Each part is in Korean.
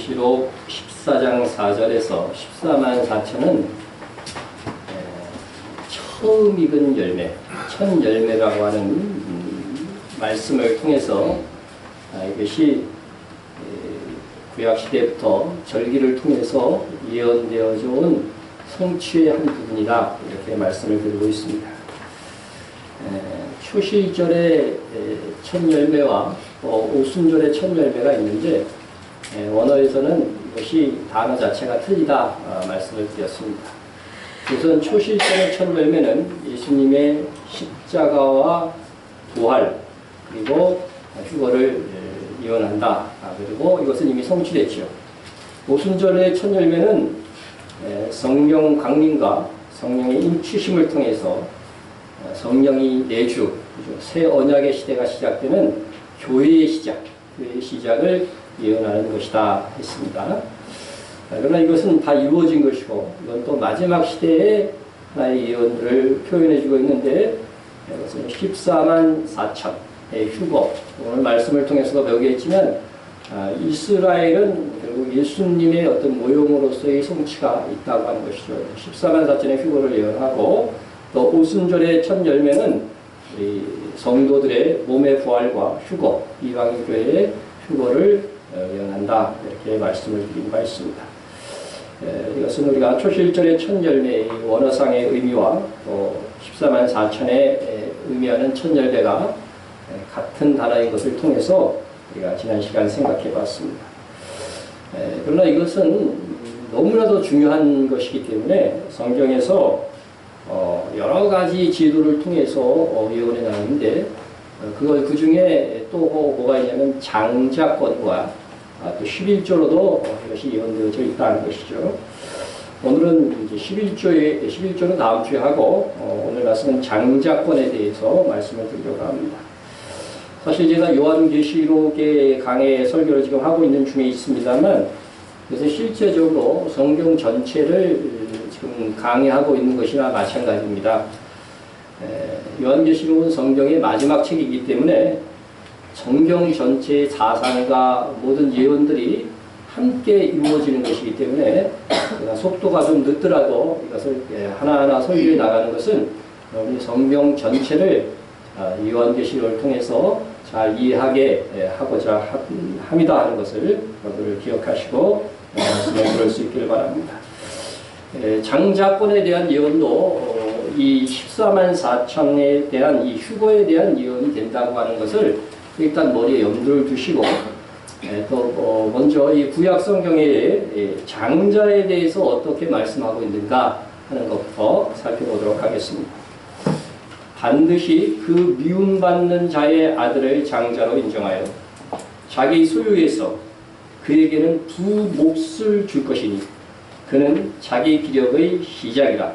요한계시록 14장 4절에서 14만 4천은 처음 익은 열매, 첫 열매라고 하는 말씀을 통해서 이것이 구약시대부터 절기를 통해서 예언되어져 온 성취의 한 부분이다, 이렇게 말씀을 드리고 있습니다. 초실절의 첫 열매와 오순절의 첫 열매가 있는데 원어에서는 이것이 단어 자체가 틀리다 말씀을 드렸습니다. 우선 초실절의 첫 열매는 예수님의 십자가와 부활 그리고 휴거를 예언한다. 그리고 이것은 이미 성취됐죠. 오순절의 첫 열매는 성령 강림과 성령의 인치심을 통해서 성령이 내주, 새 언약의 시대가 시작되는 교회의 시작을 예언하는 것이다 했습니다. 그러나 이것은 다 이루어진 것이고 이건 또 마지막 시대의 하나의 예언들을 표현해주고 있는데 이것은 14만 4천의 휴거, 오늘 말씀을 통해서도 배우겠지만 이스라엘은 결국 예수님의 어떤 모형으로서의 성취가 있다고 하는 것이죠. 14만 4천의 휴거를 예언하고 또 오순절의 첫 열매는 우리 성도들의 몸의 부활과 휴거, 이방인교회의 휴거를 예언한다, 이렇게 말씀을 드린 바 있습니다. 이것은 우리가 초실절의 첫 열매의 원어상의 의미와 또 14만 4천의 의미하는 첫 열매가 같은 단어인 것을 통해서 우리가 지난 시간 생각해 봤습니다. 그러나 이것은 너무나도 중요한 것이기 때문에 성경에서 여러 가지 지도를 통해서 예언해 나오는데 그 중에 또 뭐가 있냐면 장자권과 또 11조로도 이것이 예언되어져 있다는 것이죠. 오늘은 이제 11조는 다음 주에 하고 오늘 말씀은 장자권에 대해서 말씀을 드리려고 합니다. 사실 제가 요한계시록의 강해 설교를 지금 하고 있는 중에 있습니다만 그래서 실제적으로 성경 전체를 지금 강의하고 있는 것이나 마찬가지입니다. 요한계시록은 성경의 마지막 책이기 때문에 성경 전체의 사상과 모든 예언들이 함께 이루어지는 것이기 때문에 속도가 좀 늦더라도 이것을 하나하나 설교해 나가는 것은 우리 성경 전체를 요한계시록을 통해서 잘 이해하게 하고자 합니다 하는 것을 여러분들 기억하시고 말씀을 들을 수 있기를 바랍니다. 장자권에 대한 예언도 이 14만 4천에 대한 이 휴거에 대한 예언이 된다고 하는 것을 일단 머리에 염두를 두시고 또 먼저 이 구약 성경의 장자에 대해서 어떻게 말씀하고 있는가 하는 것부터 살펴보도록 하겠습니다. 반드시 그 미움받는 자의 아들을 장자로 인정하여 자기 소유에서 그에게는 두 몫을 줄 것이니 그는 자기 기력의 시작이라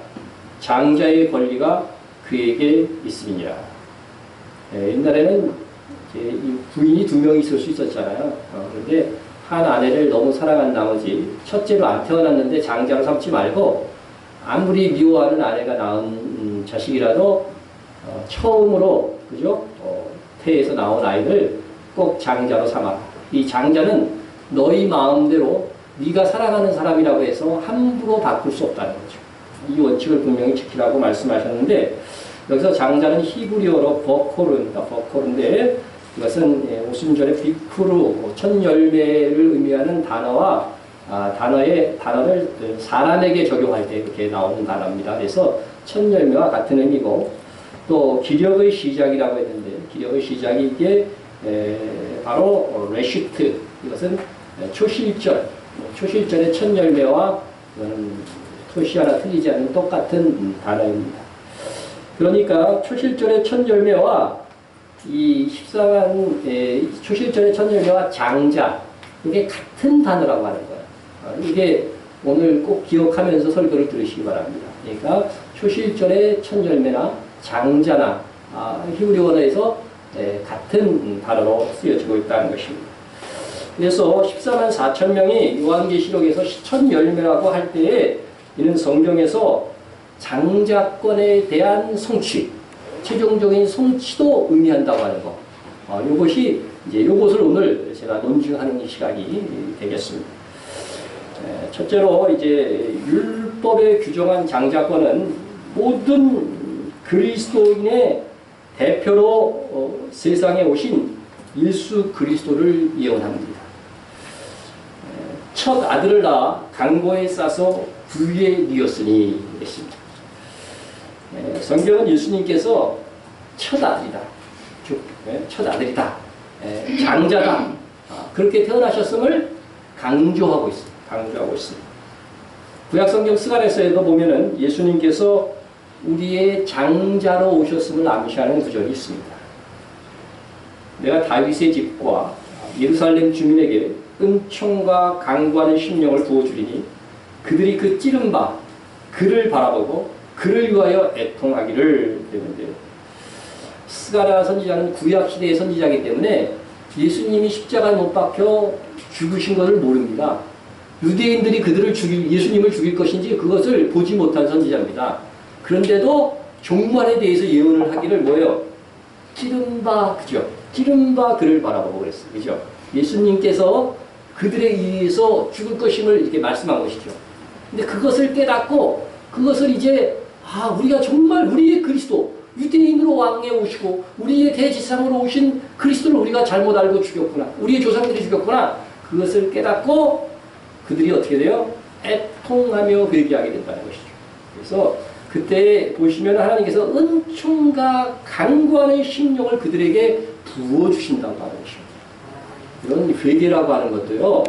장자의 권리가 그에게 있음이니라. 옛날에는 부인이 두 명이 있을 수 있었잖아요. 그런데 한 아내를 너무 사랑한 나머지 첫째로 안 태어났는데 장자로 삼지 말고 아무리 미워하는 아내가 낳은 자식이라도 처음으로 그죠? 태에서 나온 아이를 꼭 장자로 삼아. 이 장자는 너희 마음대로 네가 사랑하는 사람이라고 해서 함부로 바꿀 수 없다는 거죠. 이 원칙을 분명히 지키라고 말씀하셨는데 여기서 장자는 히브리어로 버코르입니다. 버코르인데 이것은 오순절의 비쿠르, 첫 열매를 의미하는 단어와 단어를 사람에게 적용할 때 이렇게 나오는 단어입니다. 그래서 첫 열매와 같은 의미고 또 기력의 시작이라고 했는데 기력의 시작이 이게 바로 레시트, 이것은 초실절의 첫 열매와 토시 하나 틀리지 않는 똑같은 단어입니다. 그러니까 초실절의 첫 열매와 이 14만 초실절의 첫 열매와 장자, 이게 같은 단어라고 하는 거예요. 이게 오늘 꼭 기억하면서 설교를 들으시기 바랍니다. 그러니까 초실절의 첫 열매나 장자나 히브리 원어에서 같은 단어로 쓰여지고 있다는 것입니다. 그래서 14만 4천 명이 요한계시록에서 첫 열매라고 할 때에 이는 성경에서 장자권에 대한 성취, 최종적인 성취도 의미한다고 하는 것. 이것이 이제 이것을 오늘 제가 논증하는 시간이 되겠습니다. 첫째로 이제 율법에 규정한 장자권은 모든 그리스도인의 대표로 세상에 오신 예수 그리스도를 예언합니다. 첫 아들을 낳아 강고에 싸서 부위에 뉘었으니 했습니다. 성경은 예수님께서 첫 아들이다. 첫 아들이다. 장자다. 그렇게 태어나셨음을 강조하고 있습니다. 구약성경 스가랴서에도 보면은 예수님께서 우리의 장자로 오셨음을 암시하는 구절이 있습니다. 내가 다윗의 집과 예루살렘 주민에게 은총과 강구하는 심령을 부어주리니 그들이 그 찌른 바 그를 바라보고 그를 위하여 애통하기를 되는데요. 스가랴 선지자는 구약시대의 선지자이기 때문에 예수님이 십자가에 못 박혀 죽으신 것을 모릅니다. 유대인들이 예수님을 죽일 것인지 그것을 보지 못한 선지자입니다. 그런데도 종말에 대해서 예언을 하기를 뭐예요? 찌른 바 그를 바라보고 그랬어요. 그죠? 예수님께서 그들에 의해서 죽을 것임을 이렇게 말씀한 것이죠. 근데 그것을 깨닫고 그것을 이제 우리가 정말 우리의 그리스도, 유대인으로 왕에 오시고 우리의 대지상으로 오신 그리스도를 우리가 잘못 알고 죽였구나. 우리의 조상들이 죽였구나. 그것을 깨닫고 그들이 어떻게 돼요? 애통하며 회개하게 된다는 것이죠. 그래서 그때 보시면 하나님께서 은총과 강구하는 심령을 그들에게 부어주신다고 하는 것입니다. 이런 회개라고 하는 것도요,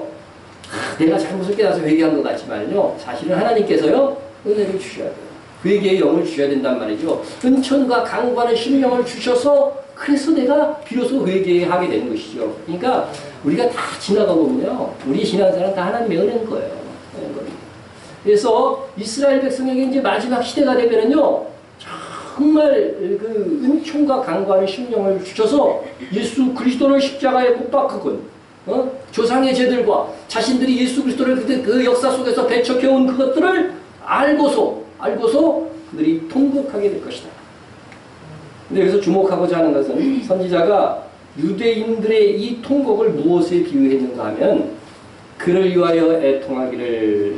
내가 잘못을 깨닫아서 회개한 것 같지만요, 사실은 하나님께서요, 은혜를 주셔야 돼요. 회개의 영을 주셔야 된단 말이죠. 은총과 강구하는 심령을 주셔서 그래서 내가 비로소 회개하게 되는 것이죠. 그러니까 우리가 다 지나가 보면요, 우리 신앙생활은 다 하나님의 은혜인 거예요. 그래서 이스라엘 백성에게 이제 마지막 시대가 되면은요, 정말 그 은총과 강구하는 심령을 주셔서 예수 그리스도를 십자가에 못 박히건, 조상의 죄들과 자신들이 예수 그리스도를 그 역사 속에서 배척해온 그것들을 알고서 그들이 통곡하게 될 것이다. 근데 여기서 주목하고자 하는 것은 선지자가 유대인들의 이 통곡을 무엇에 비유했는가 하면 그를 위하여 애통하기를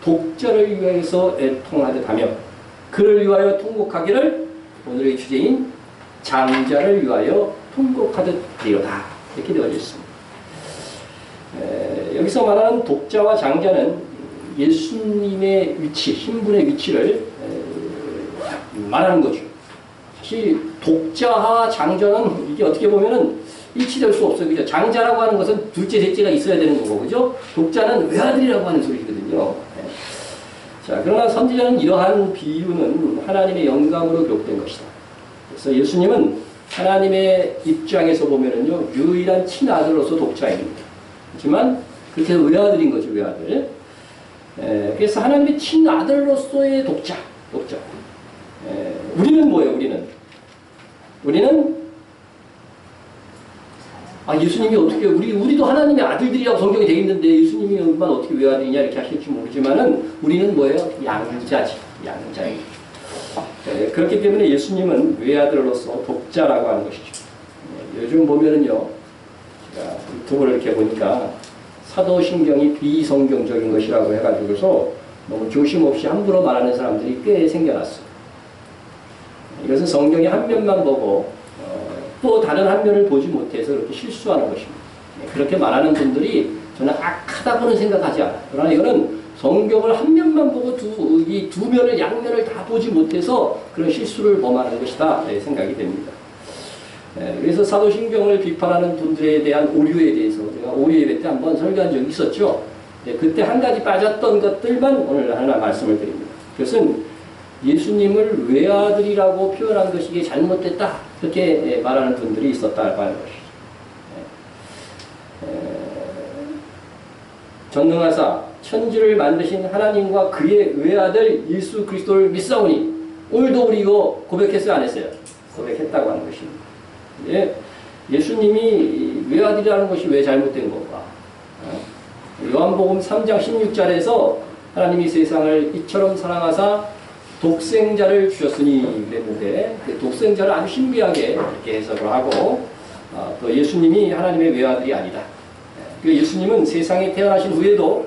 독자를 위하여서 애통하듯 하며 그를 위하여 통곡하기를 오늘의 주제인 장자를 위하여 통곡하듯 하리로다. 이렇게 되어져 있습니다. 여기서 말하는 독자와 장자는 예수님의 위치, 신분의 위치를 말하는 거죠. 사실 독자와 장자는 이게 어떻게 보면은 일치될 수 없어요. 그죠? 장자라고 하는 것은 둘째, 셋째가 있어야 되는 거고, 그죠? 독자는 외아들이라고 하는 소리거든요. 자, 그러나 선지자는 이러한 비유는 하나님의 영감으로 기록된 것이다. 그래서 예수님은 하나님의 입장에서 보면은요, 유일한 친아들로서 독자입니다. 하지만 그렇게 해서 외아들인 거죠, 외아들. 그래서 하나님의 친아들로서의 독자. 우리는 뭐예요, 우리는 예수님이 어떻게, 우리도 하나님의 아들들이라고 성경이 되어 있는데 예수님이 얼마나 어떻게 외아들이냐 이렇게 하실지 모르지만은 우리는 뭐예요? 양자입니다. 그렇기 때문에 예수님은 외아들로서 독자라고 하는 것이죠. 요즘 보면은요, 제가 유튜브를 이렇게 보니까 사도신경이 비성경적인 것이라고 해가지고서 너무 조심 없이 함부로 말하는 사람들이 꽤 생겨났어요. 이것은 성경의 한 면만 보고 또 다른 한 면을 보지 못해서 그렇게 실수하는 것입니다. 그렇게 말하는 분들이 저는 악하다고는 생각하지 않아요. 그러나 이거는 성경을 한 면만 보고 이 두 면을, 양면을 다 보지 못해서 그런 실수를 범하는 것이다 생각이 됩니다. 그래서 사도신경을 비판하는 분들에 대한 오류에 대해서 제가 오류 예배 때 한번 설교한 적이 있었죠. 그때 한 가지 빠졌던 것들만 오늘 하나 말씀을 드립니다. 그것은 예수님을 외아들이라고 표현한 것이 이게 잘못됐다, 그렇게 말하는 분들이 있었다고 하는 것이죠. 전능하사 천지를 만드신 하나님과 그의 외아들 예수 그리스도를 믿사오니, 오늘도 우리 이거 고백했어요, 안 했어요? 고백했다고 하는 것입니다. 예수님이 외아들이라는 것이 왜 잘못된 건가? 요한복음 3장 16절에서 하나님이 세상을 이처럼 사랑하사 독생자를 주셨으니 그랬는데, 그 독생자를 아주 신비하게 이렇게 해석을 하고, 또 예수님이 하나님의 외아들이 아니다. 그 예수님은 세상에 태어나신 후에도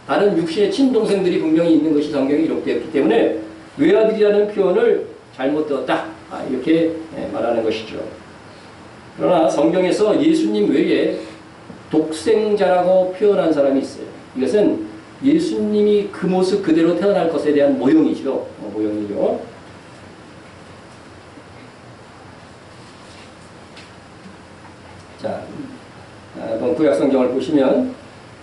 다른 육신의 친동생들이 분명히 있는 것이 성경에 기록되었기 때문에 외아들이라는 표현을 잘못 들었다. 이렇게 말하는 것이죠. 그러나 성경에서 예수님 외에 독생자라고 표현한 사람이 있어요. 이것은 예수님이 그 모습 그대로 태어날 것에 대한 모형이죠. 모형이죠. 자, 한번 구약 성경을 보시면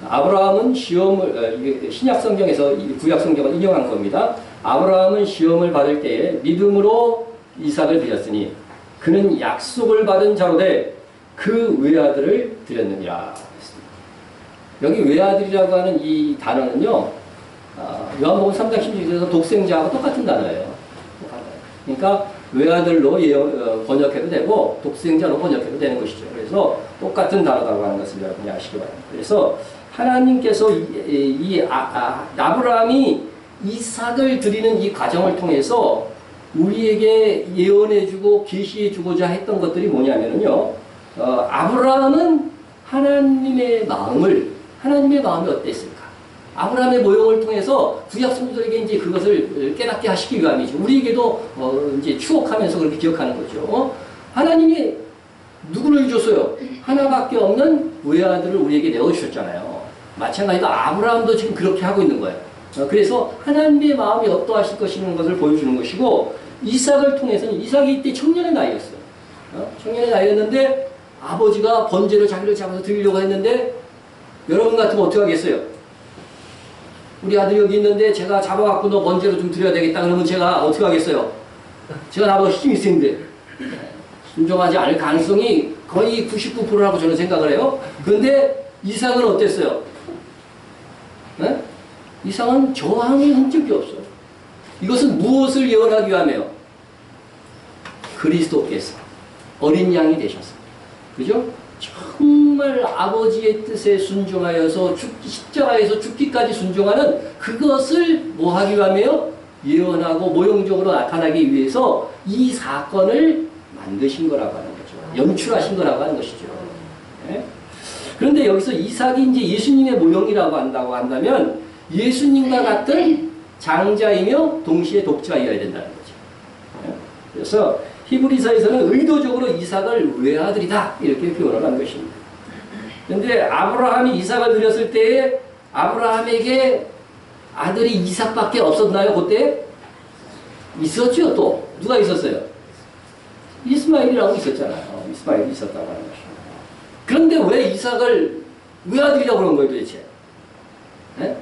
아브라함은 시험을 신약 성경에서 구약 성경을 인용한 겁니다. 아브라함은 시험을 받을 때에 믿음으로 이삭을 드렸으니 그는 약속을 받은 자로되 그 외아들을 드렸느니라. 여기 외아들이라고 하는 이 단어는요, 요한복음 3장 16절에서 독생자하고 똑같은 단어예요. 그러니까 외아들로 번역해도 되고 독생자로 번역해도 되는 것이죠. 그래서 똑같은 단어라고 하는 것을 여러분이 아시기 바랍니다. 그래서 하나님께서 아브라함이 이삭을 드리는 이 과정을 통해서 우리에게 예언해주고 계시해주고자 했던 것들이 뭐냐면요, 아브라함은 하나님의 마음이 어땠을까? 아브라함의 모형을 통해서 구약 성도들에게 이제 그것을 깨닫게 하시기 위함이죠. 우리에게도 이제 추억하면서 그렇게 기억하는 거죠. 하나님이 누구를 줬어요? 하나밖에 없는 외아들을 우리에게 내어주셨잖아요. 마찬가지로 아브라함도 지금 그렇게 하고 있는 거예요. 그래서 하나님의 마음이 어떠하실 것이라는 것을 보여주는 것이고, 이삭을 통해서는 이삭이 이때 청년의 나이였어요. 청년의 나이였는데 아버지가 번제로 자기를 잡아서 드리려고 했는데, 여러분 같으면 어떻게 하겠어요? 우리 아들이 여기 있는데 제가 잡아갖고 너 번제로 좀 드려야 되겠다 그러면 제가 어떻게 하겠어요? 제가 나보다 힘이 센데 순종하지 않을 가능성이 거의 99%라고 저는 생각을 해요. 그런데 이삭은 어땠어요? 네? 이삭은 저항의 흔적이 없어요. 이것은 무엇을 예언하기 위함이에요? 그리스도께서 어린 양이 되셔서, 그죠? 정말 아버지의 뜻에 순종하여서 십자가에서 죽기까지 순종하는 그것을 뭐 하기 위함이에요? 예언하고 모형적으로 나타나기 위해서 이 사건을 만드신 거라고 하는 거죠. 연출하신 거라고 하는 것이죠. 네? 그런데 여기서 이삭이 이제 예수님의 모형이라고 한다면 예수님과 같은 장자이며 동시에 독자이어야 된다는 거죠. 네? 그래서 히브리서에서는 의도적으로 이삭을 외아들이다 이렇게 표현을 한 것입니다. 그런데 아브라함이 이삭을 드렸을 때에 아브라함에게 아들이 이삭밖에 없었나요? 그때? 있었죠. 또 누가 있었어요? 이스마엘이라고 있었잖아요. 이스마엘이 있었다고 하는 것입니다. 그런데 왜 이삭을 외아들이라고 그런 거예요 도대체? 네?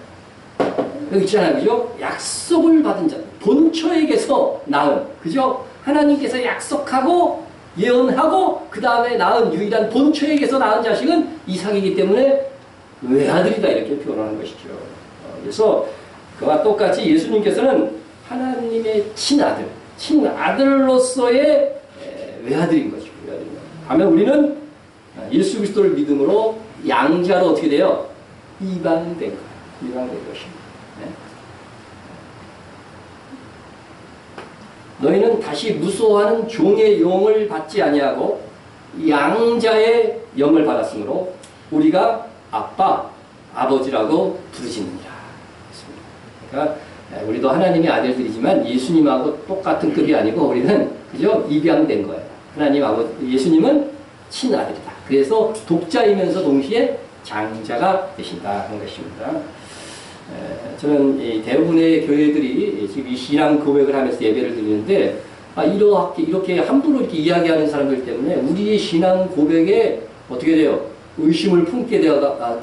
여기 있잖아요. 그죠? 약속을 받은 자, 본처에게서 낳은, 그죠? 하나님께서 약속하고 예언하고 그 다음에 낳은 유일한 본처에게서 낳은 자식은 이삭이기 때문에 외아들이다 이렇게 표현하는 것이죠. 그래서 그와 똑같이 예수님께서는 하나님의 친아들로서의 외아들인 거죠. 반면 우리는 예수 그리스도를 믿음으로 양자로 어떻게 돼요? 이방된 거예요. 이방된 것입니다. 너희는 다시 무소하는 종의 영을 받지 아니하고 양자의 영을 받았으므로 우리가 아빠, 아버지라고 부르시느니라. 그러니까 우리도 하나님의 아들들이지만 예수님하고 똑같은 급이 아니고 우리는 그죠? 입양된 거예요. 하나님 아버지, 예수님은 친아들이다. 그래서 독자이면서 동시에 장자가 되신다 하는 것입니다. 저는 대부분의 교회들이 지금 이 신앙 고백을 하면서 예배를 드리는데 이렇게 함부로 이렇게 이야기하는 사람들 때문에 우리의 신앙 고백에 어떻게 돼요? 의심을 품게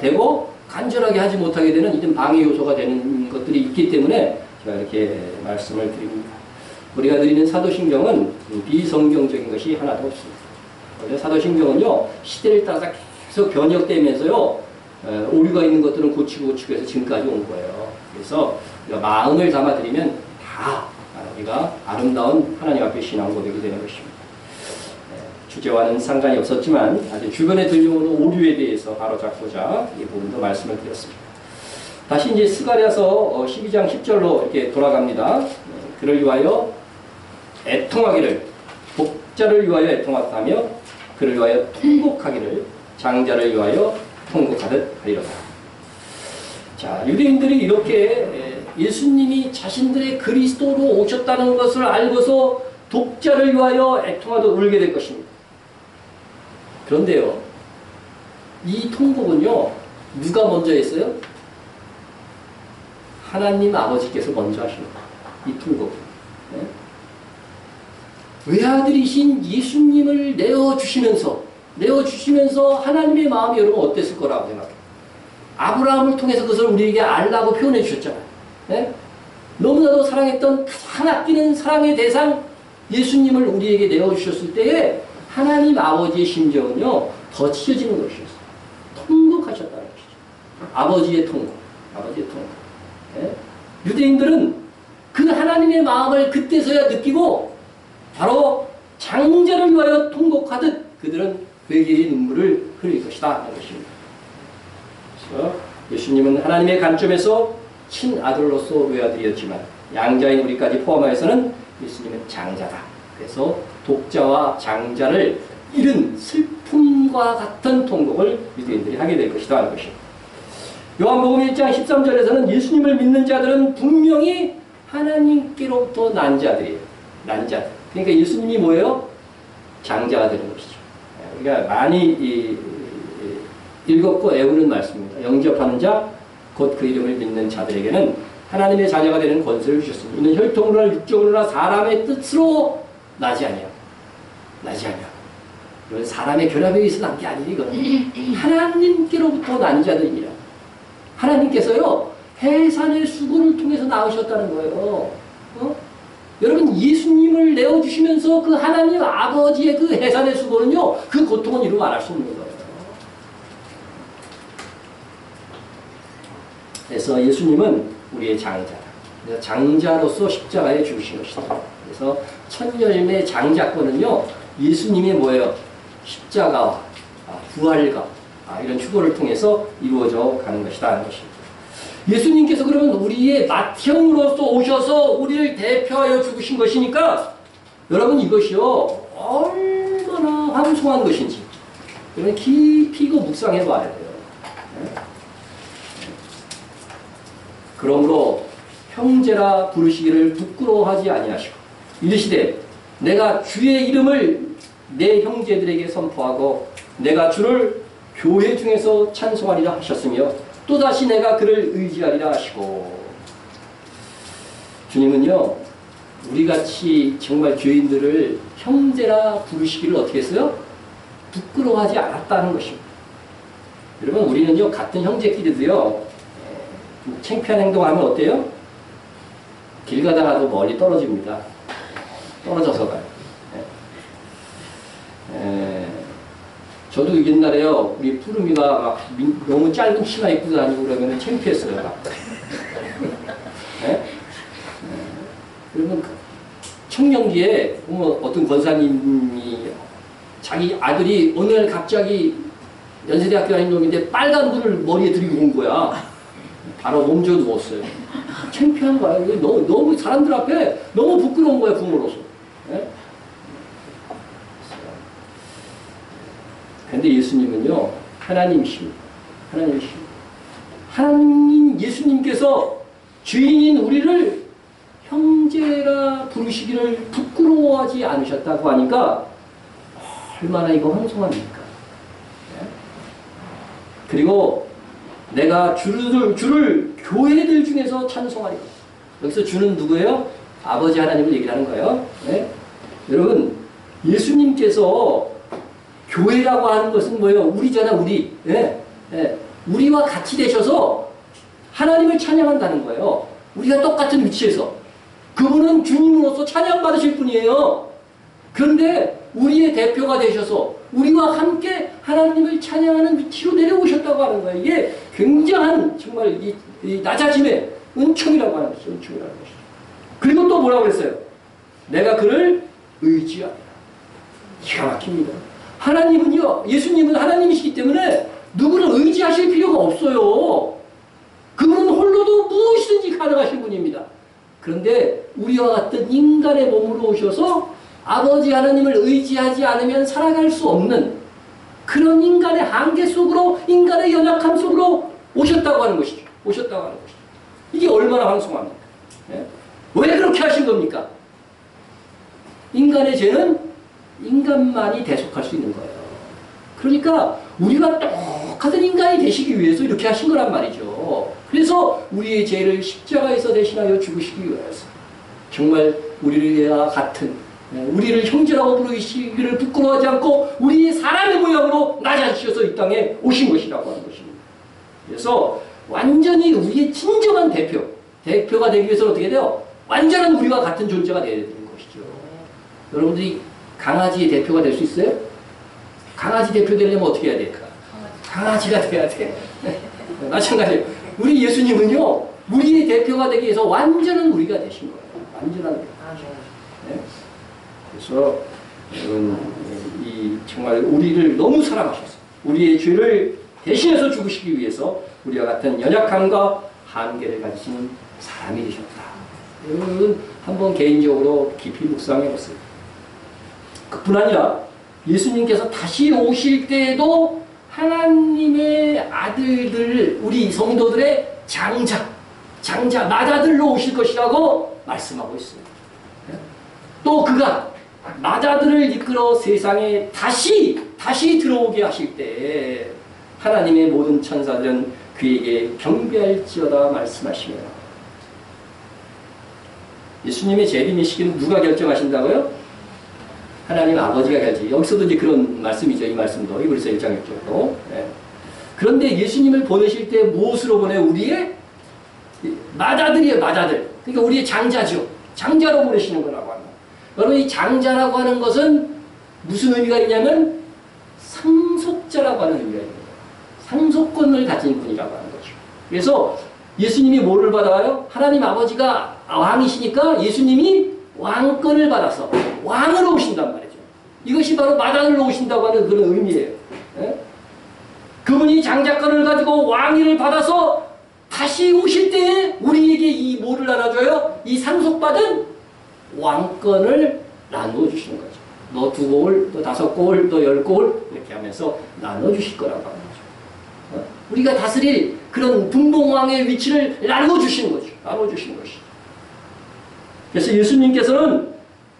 되고 간절하게 하지 못하게 되는 이런 방해 요소가 되는 것들이 있기 때문에 제가 이렇게 말씀을 드립니다. 우리가 드리는 사도신경은 비성경적인 것이 하나도 없습니다. 원래 사도신경은요 시대를 따라서 계속 변혁되면서요 오류가 있는 것들은 고치고 해서 지금까지 온 거예요. 그래서 우리가 마음을 담아드리면 다 우리가 아름다운 하나님 앞에 신앙 고백이 되는 것입니다. 주제와는 상관이 없었지만 아주 주변에 들려오는 오류에 대해서 바로잡고자 이 부분도 말씀을 드렸습니다. 다시 이제 스가랴서 12장 10절로 이렇게 돌아갑니다. 그를 위하여 애통하기를, 독자를 위하여 애통하며 그를 위하여 통곡하기를, 장자를 위하여 통곡하듯 하리로다. 자, 유대인들이 이렇게 예수님이 자신들의 그리스도로 오셨다는 것을 알고서 독자를 위하여 애통하듯 울게 될 것입니다. 그런데요, 이 통곡은요, 누가 먼저 했어요? 하나님 아버지께서 먼저 하십니다. 이 통곡. 네? 외아들이신 예수님을 내어주시면서 하나님의 마음이 여러분 어땠을 거라고 생각해요. 아브라함을 통해서 그것을 우리에게 알라고 표현해 주셨잖아요. 네? 너무나도 사랑했던 가장 아끼는 사랑의 대상 예수님을 우리에게 내어주셨을 때에 하나님 아버지의 심정은요, 더 찢어지는 것이었어요. 통곡하셨다는 것이죠. 아버지의 통곡. 네? 유대인들은 그 하나님의 마음을 그때서야 느끼고 바로 장자를 위하여 통곡하듯 그들은 회개의 눈물을 흘릴 것이다 하는 것입니다. 그래서 예수님은 하나님의 관점에서 친아들로서 외아들이었지만 양자인 우리까지 포함하여서는 예수님은 장자다. 그래서 독자와 장자를 잃은 슬픔과 같은 통곡을 유대인들이 하게 될 것이다 하는 것입니다. 요한복음 1장 13절에서는 예수님을 믿는 자들은 분명히 하나님께로부터 난 자들이에요. 난 자들. 그러니까 예수님이 뭐예요? 장자가 되는 것이죠. 우리가 많이 읽었고 애우는 말씀입니다. 영접하는 자, 곧 그 이름을 믿는 자들에게는 하나님의 자녀가 되는 권세를 주셨습니다. 이는 혈통으로나 육적으로나 사람의 뜻으로 나지 아니하고. 이건 사람의 결합에 의해서 난 게 아니에요. 이건 하나님께로부터 난 자들이라. 하나님께서요, 해산의 수고를 통해서 나오셨다는 거예요. 여러분, 예수님을 내어주시면서 그 하나님 아버지의 그 해산의 수고는요, 그 고통은 이루 말할 수 없는 거예요. 그래서 예수님은 우리의 장자다. 그래서 장자로서 십자가에 죽으신 것이다. 그래서 첫 열매 장자권은요, 예수님의 뭐예요? 십자가와 부활과 이런 휴거를 통해서 이루어져 가는 것이다 하는 것입니다. 예수님께서 그러면 우리의 맏형으로서 오셔서 우리를 대표하여 죽으신 것이니까 여러분 이것이요 얼마나 황송한 것인지 여러분 깊이 묵상해 봐야 돼요. 그러므로 형제라 부르시기를 부끄러워하지 아니하시고 이르시되 내가 주의 이름을 내 형제들에게 선포하고 내가 주를 교회 중에서 찬송하리라 하셨으며 또다시 내가 그를 의지하리라 하시고 주님은요 우리같이 정말 죄인들을 형제라 부르시기를 어떻게 했어요? 부끄러워하지 않았다는 것입니다. 여러분 우리는요 같은 형제끼리도요 창피한 행동하면 어때요? 길 가다가도 멀리 떨어집니다. 떨어져서 가요. 저도 옛날에요 우리 푸르미가 막 너무 짧은 치마 입고 다니고 그러면 창피했어요. 그러면 청년기에 어떤 권사님이 자기 아들이 어느 날 갑자기 연세대학교 다니는 놈인데 빨간 불을 머리에 들이고 온 거야. 바로 몸져 누웠어요. 창피한 거야. 너무 사람들 앞에 너무 부끄러운 거야 부모로서. 근데 예수님은요 하나님이십니다. 하나님 예수님께서 죄인인 우리를 형제라 부르시기를 부끄러워하지 않으셨다고 하니까 얼마나 이거 황송합니까? 그리고 내가 주를 교회들 중에서 찬송하리라. 여기서 주는 누구예요? 아버지 하나님을 얘기하는 거예요. 네? 여러분 예수님께서 교회라고 하는 것은 뭐예요? 우리잖아 우리. 네? 네. 우리와 같이 되셔서 하나님을 찬양한다는 거예요. 우리가 똑같은 위치에서. 그분은 주님으로서 찬양받으실 분이에요. 그런데 우리의 대표가 되셔서 우리와 함께 하나님을 찬양하는 위치로 내려오셨다고 하는 거예요. 이게 굉장한 정말 이 낮아짐의 은총이라고 하는 것이죠. 은총이라는 것이죠. 그리고 또 뭐라고 그랬어요? 내가 그를 의지하리라. 기가 막힙니다. 하나님은요, 예수님은 하나님이시기 때문에 누구를 의지하실 필요가 없어요. 그분은 홀로도 무엇이든지 가능하신 분입니다. 그런데 우리와 같은 인간의 몸으로 오셔서 아버지 하나님을 의지하지 않으면 살아갈 수 없는 그런 인간의 한계 속으로 인간의 연약함 속으로 오셨다고 하는 것이죠. 오셨다고 하는 것이죠. 이게 얼마나 황송합니까? 예? 왜 그렇게 하신 겁니까? 인간의 죄는 인간만이 대속할 수 있는 거예요. 그러니까 우리가 똑같은 인간이 되시기 위해서 이렇게 하신 거란 말이죠. 그래서 우리의 죄를 십자가에서 대신하여 죽으시기 위해서 정말 우리와 같은, 우리를 형제라고 부르시기를 부끄러워하지 않고 우리의 사람의 모양으로 낮아지셔서 이 땅에 오신 것이라고 하는 것입니다. 그래서 완전히 우리의 진정한 대표가 되기 위해서는 어떻게 돼요? 완전한 우리와 같은 존재가 되어야 되는 것이죠. 여러분들이 강아지의 대표가 될 수 있어요? 강아지 대표 되려면 어떻게 해야 될까? 강아지가 돼야 돼. 마찬가지예요. 우리 예수님은요, 우리의 대표가 되기 위해서 완전한 우리가 되신 거예요. 완전한 우리. 네? 그래서 여러분, 정말 우리를 너무 사랑하셔서 우리의 죄를 대신해서 죽으시기 위해서 우리와 같은 연약함과 한계를 가지신 사람이 되셨다. 여러분 한번 개인적으로 깊이 묵상해 보세요. 그뿐 아니라 예수님께서 다시 오실 때에도 하나님의 아들들, 우리 성도들의 장자, 맏아들로 오실 것이라고 말씀하고 있어요. 또 그가 맏아들을 이끌어 세상에 다시 들어오게 하실 때 하나님의 모든 천사들은 그에게 경배할지어다 말씀하시며, 예수님의 재림의 시기는 누가 결정하신다고요? 하나님 아버지가 결정. 여기서도 이제 그런 말씀이죠. 이 말씀도 히브리서 1장 6절도. 네. 그런데 예수님을 보내실 때 무엇으로 보내? 우리의 맏아들이에요. 맏아들. 그러니까 우리의 장자죠. 장자로 보내시는 거라고 합니다. 여러분 이 장자라고 하는 것은 무슨 의미가 있냐면 상속자라고 하는 의미가 있는 거예요. 상속권을 가진 분이라고 하는 거죠. 그래서 예수님이 뭐를 받아요? 하나님 아버지가 왕이시니까 예수님이 왕권을 받아서 왕으로 오신단 말이죠. 이것이 바로 맏아들로 오신다고 하는 그런 의미예요. 예? 그분이 장자권을 가지고 왕위를 받아서 다시 오실 때에 우리에게 이 뭐를 나눠줘요? 이 상속받은 왕권을 나누어 주시는 거죠. 너 2골, 너 5골, 너 10골 이렇게 하면서 나눠주실 거라고 하는 거죠. 우리가 다스릴 그런 분봉왕의 위치를 나눠주시는 거죠. 나눠주시는 것이죠. 그래서 예수님께서는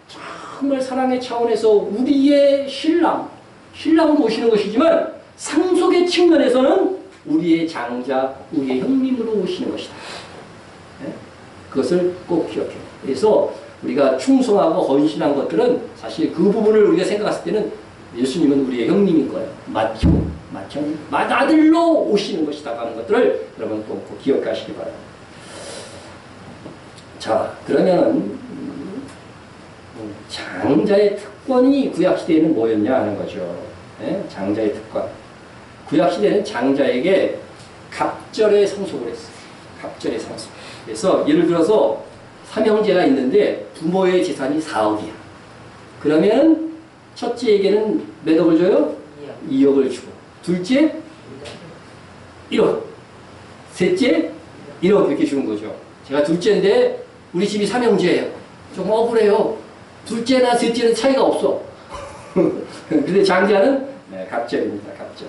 정말 사랑의 차원에서 우리의 신랑으로 오시는 것이지만 상속의 측면에서는 우리의 장자, 우리의 형님으로 오시는 것이다. 네? 그것을 꼭 기억해요. 그래서 우리가 충성하고 헌신한 것들은 사실 그 부분을 우리가 생각했을 때는 예수님은 우리의 형님인 거예요. 맏아들로 오시는 것이다 하는 것들을 여러분 꼭 기억하시기 바랍니다. 자, 그러면 장자의 특권이 구약시대에는 뭐였냐 하는 거죠. 네? 장자의 특권. 구약시대는 장자에게 갑절의 상속을 했어요. 갑절의 상속. 그래서 예를 들어서 삼형제가 있는데 부모의 재산이 4억이야. 그러면 첫째에게는 몇 억을 줘요? 2억을 주고, 둘째 1억, 셋째 1억 이렇게 주는 거죠. 제가 둘째인데 우리 집이 삼형제예요. 좀 억울해요. 둘째나 셋째는 차이가 없어. 근데 장자는 갑절입니다. 갑절.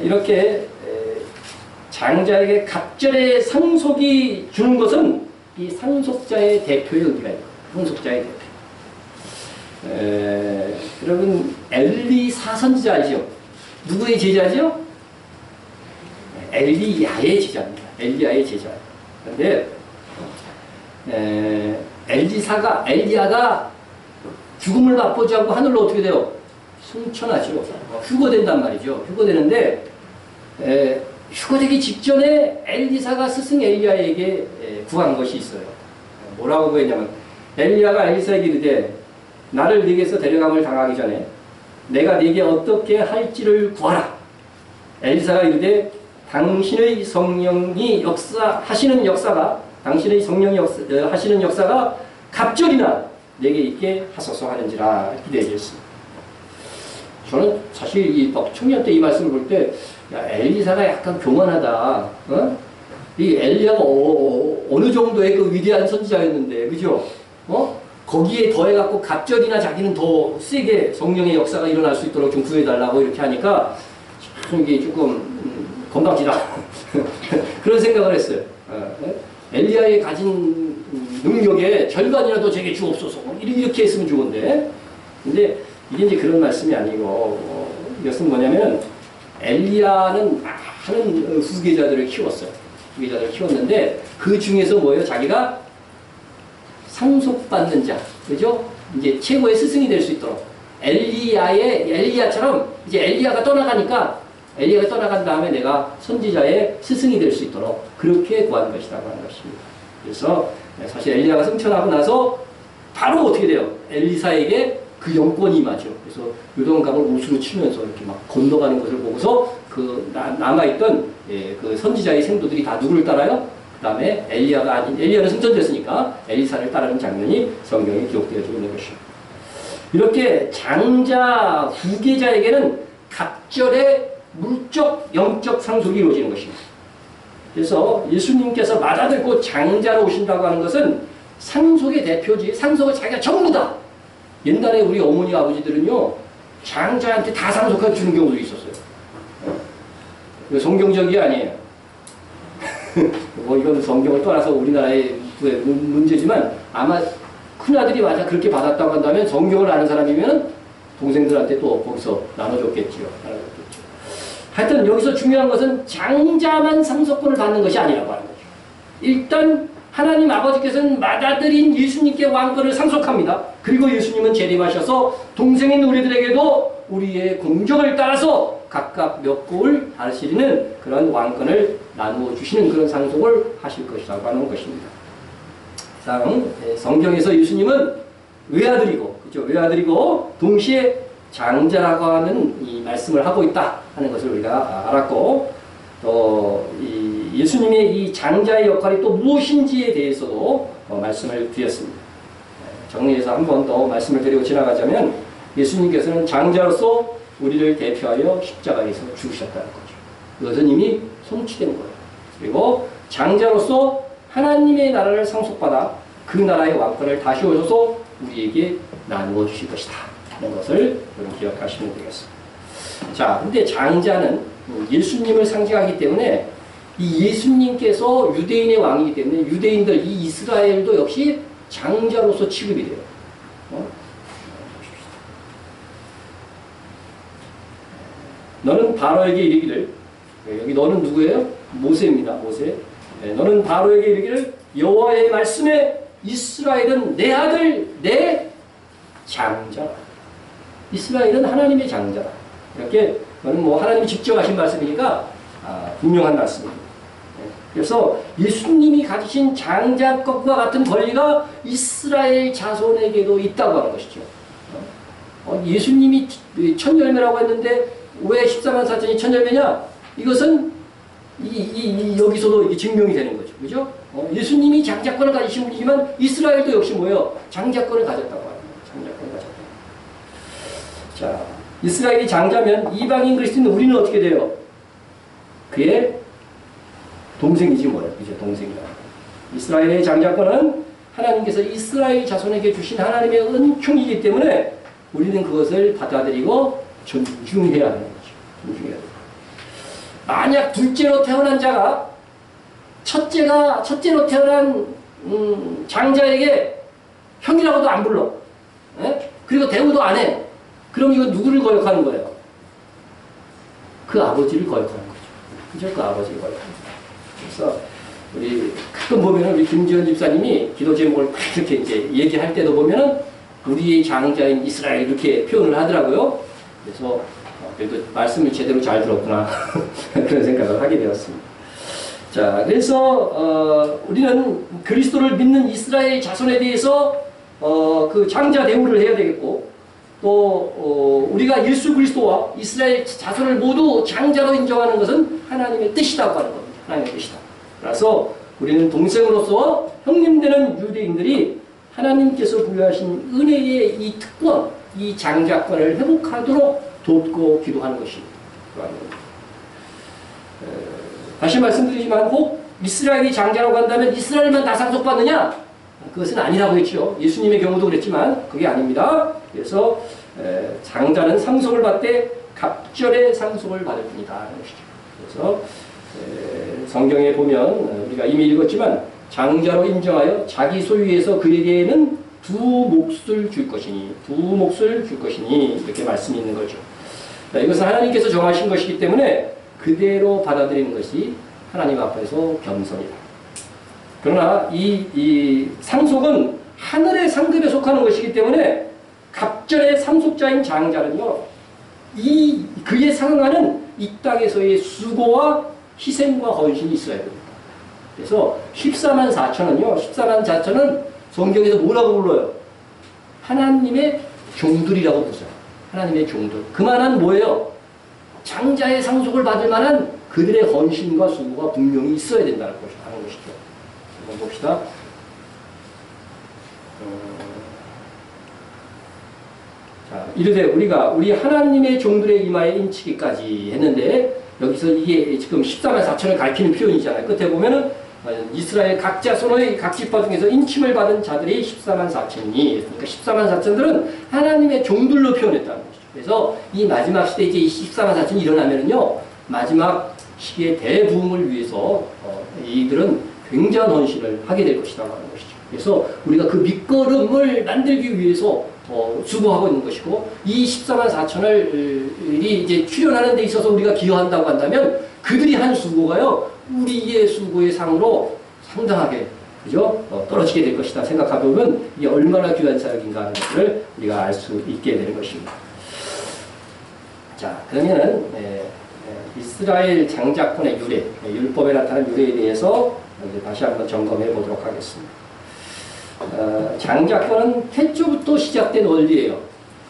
이렇게 장자에게 갑절의 상속이 주는 것은 이 상속자의 대표의 의미가 있고, 상속자의 대표. 여러분 엘리사 선지자 알죠? 누구의 제자죠? 엘리야의 제자입니다. 엘리야의 제자. 그런데 엘리야가 죽음을 맛보지 않고 하늘로 어떻게 돼요? 승천하죠. 휴거된단 말이죠. 휴거되는데 휴거되기 직전에 엘리사가 스승 엘리야에게 구한 것이 있어요. 뭐라고 구했냐면 엘리야가 엘리사에게 이르되 나를 네게서 데려감을 당하기 전에 내가 네게 어떻게 할지를 구하라. 엘리사가 이르되 당신의 성령이 하시는 역사가 갑절이나 내게 있게 하소서 하는지라 기대했습니다. 저는 사실 이 청년 때 이 말씀을 볼 때 엘리사가 약간 교만하다. 이 엘리야가 어느 정도의 그 위대한 선지자였는데, 그죠? 거기에 더해갖고 갑절이나 자기는 더 세게 성령의 역사가 일어날 수 있도록 좀 구해달라고 이렇게 하니까 좀 이게 조금 건방지다 그런 생각을 했어요. 엘리야의 가진 능력의 절반이라도 제게 주옵소서. 이렇게 했으면 좋은데. 근데 이게 이제 그런 말씀이 아니고, 이것은 뭐냐면, 엘리야는 많은 후계자들을 키웠어요. 후계자들을 키웠는데, 그 중에서 뭐예요? 자기가 상속받는 자. 그죠? 이제 최고의 스승이 될 수 있도록. 엘리야처럼, 이제 엘리야가 떠나간 다음에 내가 선지자의 스승이 될 수 있도록 그렇게 구한 것이라고 하는 것입니다. 그래서 사실 엘리야가 승천하고 나서 바로 어떻게 돼요? 엘리사에게 그 영권이 임하죠. 그래서 요단강을 옷으로 치면서 이렇게 막 건너가는 것을 보고서 그 남아있던 그 선지자의 생도들이 다 누구를 따라요? 그 다음에 엘리야는 승천됐으니까 엘리사를 따르는 장면이 성경에 기록되어지고 있는 것입니다. 이렇게 장자 후계자에게는 갑절의 물적, 영적 상속이 이루어지는 것입니다. 그래서 예수님께서 맏아들 장자로 오신다고 하는 것은 상속의 대표지, 상속을 자기가 전부 다. 옛날에 우리 어머니 아버지들은요, 장자한테 다 상속해 주는 경우도 있었어요. 이거 성경적이 아니에요. 뭐 이건 성경을 떠나서 우리나라의 문제지만 아마 큰아들이 맞아 그렇게 받았다고 한다면 성경을 아는 사람이면 동생들한테 또 거기서 나눠줬겠지요. 하여튼 여기서 중요한 것은 장자만 상속권을 받는 것이 아니라고 하는 거죠. 일단 하나님 아버지께서는 맏아들인 예수님께 왕권을 상속합니다. 그리고 예수님은 재림하셔서 동생인 우리들에게도 우리의 공적을 따라서 각각 몇 골 다스리는 그런 왕권을 나누어 주시는 그런 상속을 하실 것이라고 하는 것입니다. 성경에서 예수님은 외아들이고, 그렇죠? 외아들이고 동시에 장자라고 하는 이 말씀을 하고 있다 하는 것을 우리가 알았고, 또 이 예수님의 이 장자의 역할이 또 무엇인지에 대해서도 말씀을 드렸습니다. 정리해서 한 번 더 말씀을 드리고 지나가자면, 예수님께서는 장자로서 우리를 대표하여 십자가에서 죽으셨다는 거죠. 그것은 이미 성취된 거예요. 그리고 장자로서 하나님의 나라를 상속받아 그 나라의 왕권을 다시 오셔서 우리에게 나누어 주실 것이다 하는 것을 여러분 기억하시면 되겠습니다. 자, 근데 장자는 예수님을 상징하기 때문에 이 예수님께서 유대인의 왕이기 때문에 유대인들, 이 이스라엘도 역시 장자로서 취급이 돼요. 너는 바로에게 이르기를, 여기 너는 누구예요? 모세입니다. 모세. 너는 바로에게 이르기를 여호와의 말씀에 이스라엘은 내 아들, 내 장자라. 이스라엘은 하나님의 장자라. 이렇게 그건 뭐 하나님이 직접 하신 말씀이니까 분명한 말씀입니다. 그래서 예수님이 가지신 장자권과 같은 권리가 이스라엘 자손에게도 있다고 하는 것이죠. 예수님이 천열매라고 했는데 왜 14만 4천이 천열매냐? 이것은 여기서도 이게 증명이 되는 거죠. 그죠? 예수님이 장자권을 가지신 분이지만 이스라엘도 역시 뭐예요? 장자권을 가졌다고 합니다. 장자권을 가졌다. 자, 이스라엘이 장자면 이방인 그리스도인 우리는 어떻게 돼요? 그의 동생이지 뭐예요? 그죠? 동생이다. 이스라엘의 장자권은 하나님께서 이스라엘 자손에게 주신 하나님의 은총이기 때문에 우리는 그것을 받아들이고 존중해야 하는 거죠. 존중해야 돼요. 만약 둘째로 태어난 자가 첫째로 태어난 장자에게 형이라고도 안 불러. 에? 그리고 대우도 안 해. 그럼 이거 누구를 거역하는 거예요? 그 아버지를 거역하는 거죠. 그죠? 그 아버지를 거역하는 거죠. 그래서 우리 가끔 보면은 우리 김지현 집사님이 기도 제목을 이렇게 이제 얘기할 때도 보면은 우리의 장자인 이스라엘 이렇게 표현을 하더라고요. 그래서 그래도 말씀을 제대로 잘 들었구나 그런 생각을 하게 되었습니다. 자, 그래서 우리는 그리스도를 믿는 이스라엘 자손에 대해서 그 장자 대우를 해야 되겠고, 또 우리가 예수 그리스도와 이스라엘 자손을 모두 장자로 인정하는 것은 하나님의 뜻이라고 하는 겁니다. 하나님의 뜻이다. 그래서 우리는 동생으로서 형님 되는 유대인들이 하나님께서 부여하신 은혜의 이 특권, 이 장자권을 회복하도록 돕고 기도하는 것입니다. 다시 말씀드리지만 혹 이스라엘이 장자라고 한다면 이스라엘만 다 상속받느냐? 그것은 아니라고 했죠. 예수님의 경우도 그랬지만 그게 아닙니다. 그래서 장자는 상속을 받되 갑절의 상속을 받을 뿐이다 하는 것이죠. 그래서 성경에 보면 우리가 이미 읽었지만 장자로 인정하여 자기 소유에서 그에게는 두 몫을 줄 것이니 이렇게 말씀이 있는 거죠. 이것은 하나님께서 정하신 것이기 때문에 그대로 받아들이는 것이 하나님 앞에서 겸손이다. 그러나 이 상속은 하늘의 상급에 속하는 것이기 때문에 갑절의 상속자인 장자는요, 그에 상응하는 이 땅에서의 수고와 희생과 헌신이 있어야 됩니다. 그래서 14만 4천은요, 14만 4천은 성경에서 뭐라고 불러요? 하나님의 종들이라고 부르죠. 하나님의 종들. 그만한 뭐예요? 장자의 상속을 받을 만한 그들의 헌신과 수고가 분명히 있어야 된다는 것이죠. 한번 봅시다. 자, 이르되 우리 하나님의 종들의 이마에 인치기까지 했는데, 여기서 이게 지금 14만 4천을 가리키는 표현이잖아요. 끝에 보면은 이스라엘 각 자손의 각 지파 중에서 인침을 받은 자들이 14만 4천이니, 그러니까 14만 4천들은 하나님의 종들로 표현했다는 것이죠. 그래서 이 마지막 시대에 이제 이 14만 4천이 일어나면은요, 마지막 시기의 대부흥을 위해서 이들은 굉장한 헌신을 하게 될 것이라고 하는 것이죠. 그래서 우리가 그 밑거름을 만들기 위해서 수고하고 있는 것이고, 이 14만 4천을 이제 출연하는 데 있어서 우리가 기여한다고 한다면 그들이 한 수고가요, 우리의 수고의 상으로 상당하게, 그죠? 떨어지게 될 것이다 생각해보면 이게 얼마나 귀한 사역인가 하는 것을 우리가 알 수 있게 되는 것입니다. 자, 그러면은 이스라엘 장자권의 유래, 율법에 나타난 유래에 대해서 이제 다시 한번 점검해 보도록 하겠습니다. 장자권은 태초부터 시작된 원리예요.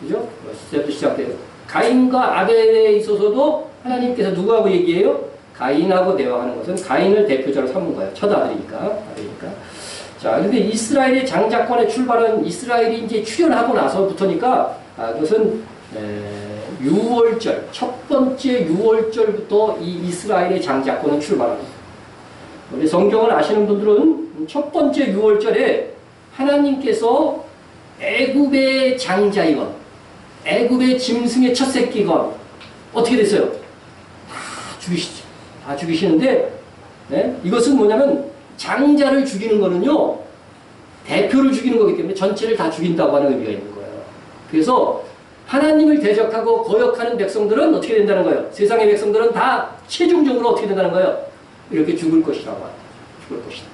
그죠? 시작부터 시작돼요. 가인과 아벨에 있어서도 하나님께서 누구하고 얘기해요? 가인하고 대화하는 것은 가인을 대표자로 삼은 거예요. 첫 아들이니까. 자, 근데 이스라엘의 장자권의 출발은 이스라엘이 이제 출현하고 나서부터니까, 그것은 6월절, 첫 번째 6월절부터 이 이스라엘의 장자권은 출발합니다. 우리 성경을 아시는 분들은 첫 번째 6월절에 하나님께서 애굽의 장자이건, 애굽의 짐승의 첫 새끼건 어떻게 됐어요? 다 죽이시는데, 이것은 뭐냐면 장자를 죽이는 거는요, 대표를 죽이는 거기 때문에 전체를 다 죽인다고 하는 의미가 있는 거예요. 그래서 하나님을 대적하고 거역하는 백성들은 어떻게 된다는 거예요? 세상의 백성들은 다 최종적으로 어떻게 된다는 거예요? 이렇게 죽을 것이라고 합니다. 죽을 것이다.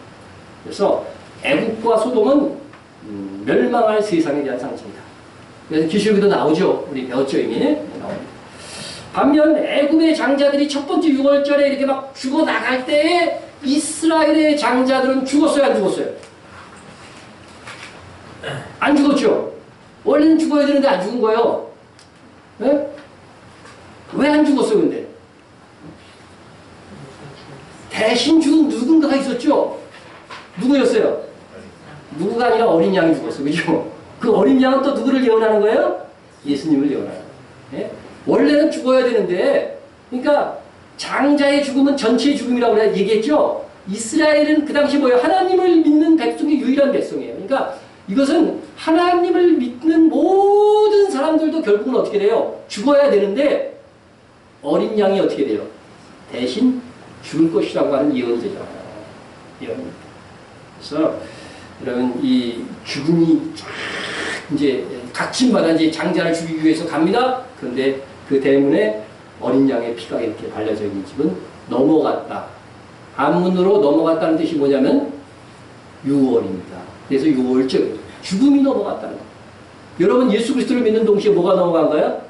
그래서 애국과 소돔은 멸망할 세상에 대한 상징이다. 그래서 기술기도 나오죠. 우리 배웠죠, 이미. 나옵니다. 반면 애국의 장자들이 첫 번째 6월절에 이렇게 막 죽어 나갈 때에 이스라엘의 장자들은 죽었어요, 안 죽었어요? 안 죽었죠? 원래는 죽어야 되는데 안 죽은 거예요. 네? 왜 안 죽었어요, 근데? 대신 죽은 누군가가 있었죠? 누구였어요? 누구가 아니라 어린 양이 죽었어요. 그죠? 그 어린 양은 또 누구를 예언하는 거예요? 예수님을 예언하는 거예요. 네? 원래는 죽어야 되는데, 그러니까 장자의 죽음은 전체의 죽음이라고 얘기했죠? 이스라엘은 그 당시 뭐예요? 하나님을 믿는 백성이 유일한 백성이에요. 그러니까 이것은 하나님을 믿는 모든 사람들도 결국은 어떻게 돼요? 죽어야 되는데 어린 양이 어떻게 돼요? 대신 죽을 것이라고 하는 예언이 되잖아요. 예언입니다. 그래서 여러분 이 죽음이 이제 각침마다 이제 장자를 죽이기 위해서 갑니다. 그런데 그 때문에 어린 양의 피가 이렇게 발려져 있는 집은 넘어갔다. 한문으로 넘어갔다는 뜻이 뭐냐면 6월입니다. 그래서 6월절 죽음이 넘어갔다는 거예요. 여러분 예수 그리스도를 믿는 동시에 뭐가 넘어간가요?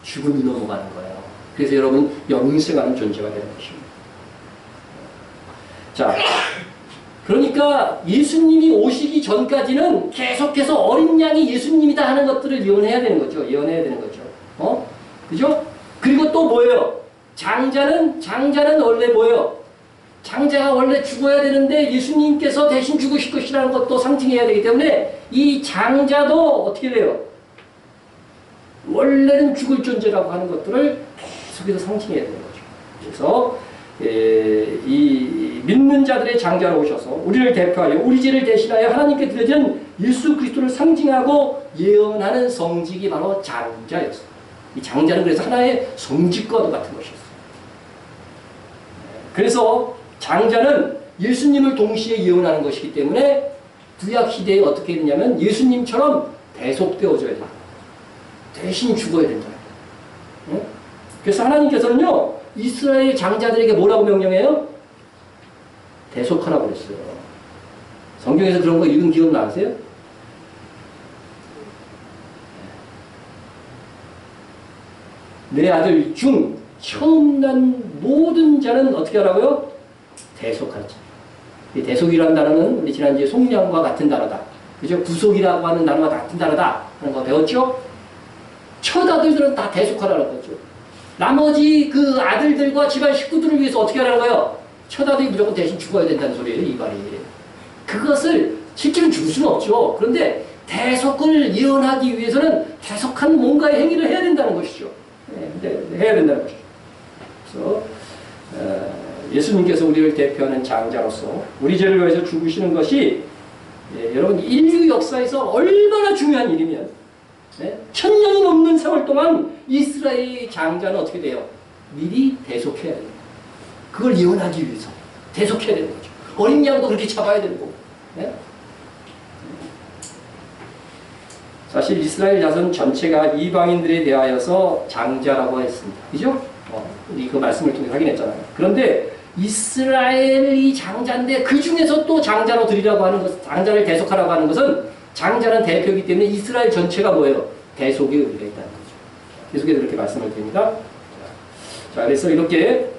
죽음이 넘어가는 거예요. 그래서 여러분 영생하는 존재가 되는 것입니다. 자, 그러니까 예수님이 오시기 전까지는 계속해서 어린 양이 예수님이다 하는 것들을 예언해야 되는 거죠. 예언해야 되는 거죠. 그죠? 그리고 또 뭐예요? 장자는 원래 뭐예요? 장자가 원래 죽어야 되는데 예수님께서 대신 죽으실 것이라는 것도 상징해야 되기 때문에 이 장자도 어떻게 돼요? 원래는 죽을 존재라고 하는 것들을 계속해서 상징해야 되는 거죠. 그래서 이 믿는 자들의 장자로 오셔서 우리를 대표하여 우리 죄를 대신하여 하나님께 드려진 예수 그리스도를 상징하고 예언하는 성직이 바로 장자였어요. 이 장자는 그래서 하나의 성직과도 같은 것이었어요. 그래서 장자는 예수님을 동시에 예언하는 것이기 때문에 구약 시대에 어떻게 했냐면 예수님처럼 대속되어져야 된다. 대신 죽어야 된다. 네? 그래서 하나님께서는요, 이스라엘 장자들에게 뭐라고 명령해요? 대속하라고 그랬어요. 성경에서 그런 거 읽은 기억 나세요? 내 아들 중 처음 난 모든 자는 어떻게 하라고요? 대속하자. 이 대속이라는 단어는 우리 지난주에 속량과 같은 단어다. 그죠? 구속이라고 하는 단어와 같은 단어다 하는 거 배웠죠? 첫 아들들은 다 대속하라는 거죠. 나머지 그 아들들과 집안 식구들을 위해서 어떻게 하라는 거예요? 첫 아들이 무조건 대신 죽어야 된다는 소리예요, 이 말이. 그것을 실제로 죽을 수는 없죠. 그런데 대속을 예언하기 위해서는 대속한 뭔가의 행위를 해야 된다는 것이죠. 해야 된다는 것이죠. 그래서 예수님께서 우리를 대표하는 장자로서 우리 죄를 위해서 죽으시는 것이 여러분 인류 역사에서 얼마나 중요한 일이면 1000년이 넘는 세월 동안 이스라엘 장자는 어떻게 돼요? 미리 대속해야 돼요. 그걸 예언하기 위해서 대속해야 되는 거죠. 어린 양도 그렇게 잡아야 되는 거고. 네? 사실 이스라엘 자손 전체가 이방인들에 대하여서 장자라고 했습니다. 그죠? 우리 그 말씀을 통해 확인했잖아요. 그런데 이스라엘이 장자인데 그 중에서 또 장자로 드리라고 하는 것, 장자를 대속하라고 하는 것은 장자는 대표이기 때문에 이스라엘 전체가 뭐예요? 대속의 의미가 있다는 거죠. 계속해서 그렇게 말씀을 드립니다. 자, 그래서 이렇게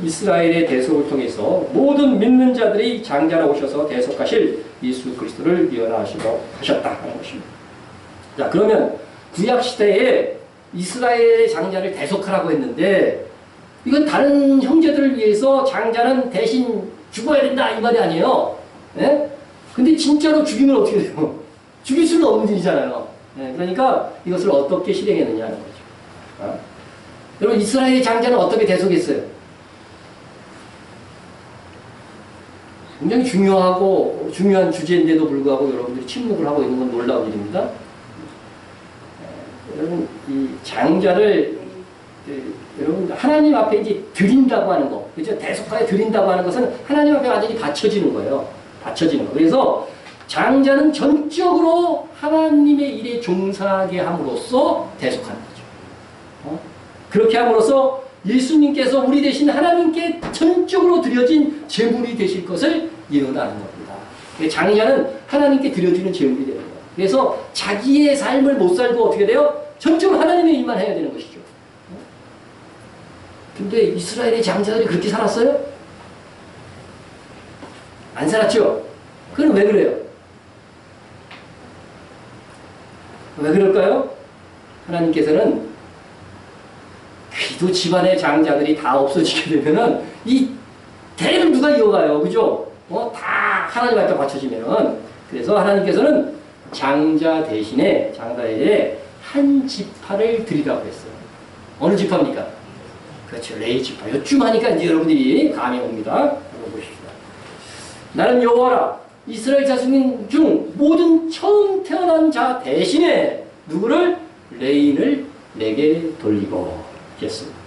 이스라엘의 대속을 통해서 모든 믿는 자들이 장자로 오셔서 대속하실 예수 그리스도를 예언하셨다 하는 것입니다. 자, 그러면 구약 시대에 이스라엘의 장자를 대속하라고 했는데 이건 다른 형제들을 위해서 장자는 대신 죽어야 된다 이 말이 아니에요. 네? 근데 진짜로 죽이면 어떻게 돼요? 죽일 수는 없는 일이잖아요. 네, 그러니까 이것을 어떻게 실행했느냐 하는 거죠. 여러분 이스라엘의 장자는 어떻게 대속했어요? 굉장히 중요한 주제인데도 불구하고 여러분들이 침묵을 하고 있는 건 놀라운 일입니다. 여러분 이 장자를 여러분 하나님 앞에 이제 드린다고 하는 거, 그죠? 대속하여 드린다고 하는 것은 하나님 앞에 완전히 바쳐지는 거예요. 바쳐지는 거. 그래서 장자는 전적으로 하나님의 일에 종사하게 함으로써 대속하는 거죠. 그렇게 함으로써 예수님께서 우리 대신 하나님께 전적으로 드려진 제물이 되실 것을 예언하는 겁니다. 장자는 하나님께 드려지는 제물이 되는 거예요. 그래서 자기의 삶을 못 살고 어떻게 돼요? 전적으로 하나님의 일만 해야 되는 것이죠. 근데 이스라엘의 장자들이 그렇게 살았어요? 안 살았죠? 그럼 왜 그래요? 왜 그럴까요? 하나님께서는 기도 집안의 장자들이 다 없어지게 되면은 이 대를 누가 이어가요? 그죠? 다 하나님 앞에 바쳐지면은. 그래서 하나님께서는 장자 대신에 장자에게 한 지파를 드리라고 했어요. 어느 지파입니까? 그렇죠. 레위 지파. 요쯤 하니까 이제 여러분들이 감이 옵니다. 한번 보십시다. 나는 여호와라. 이스라엘 자손 중 모든 처음 태어난 자 대신에 누구를? 레인을 내게 돌리고 했습니다.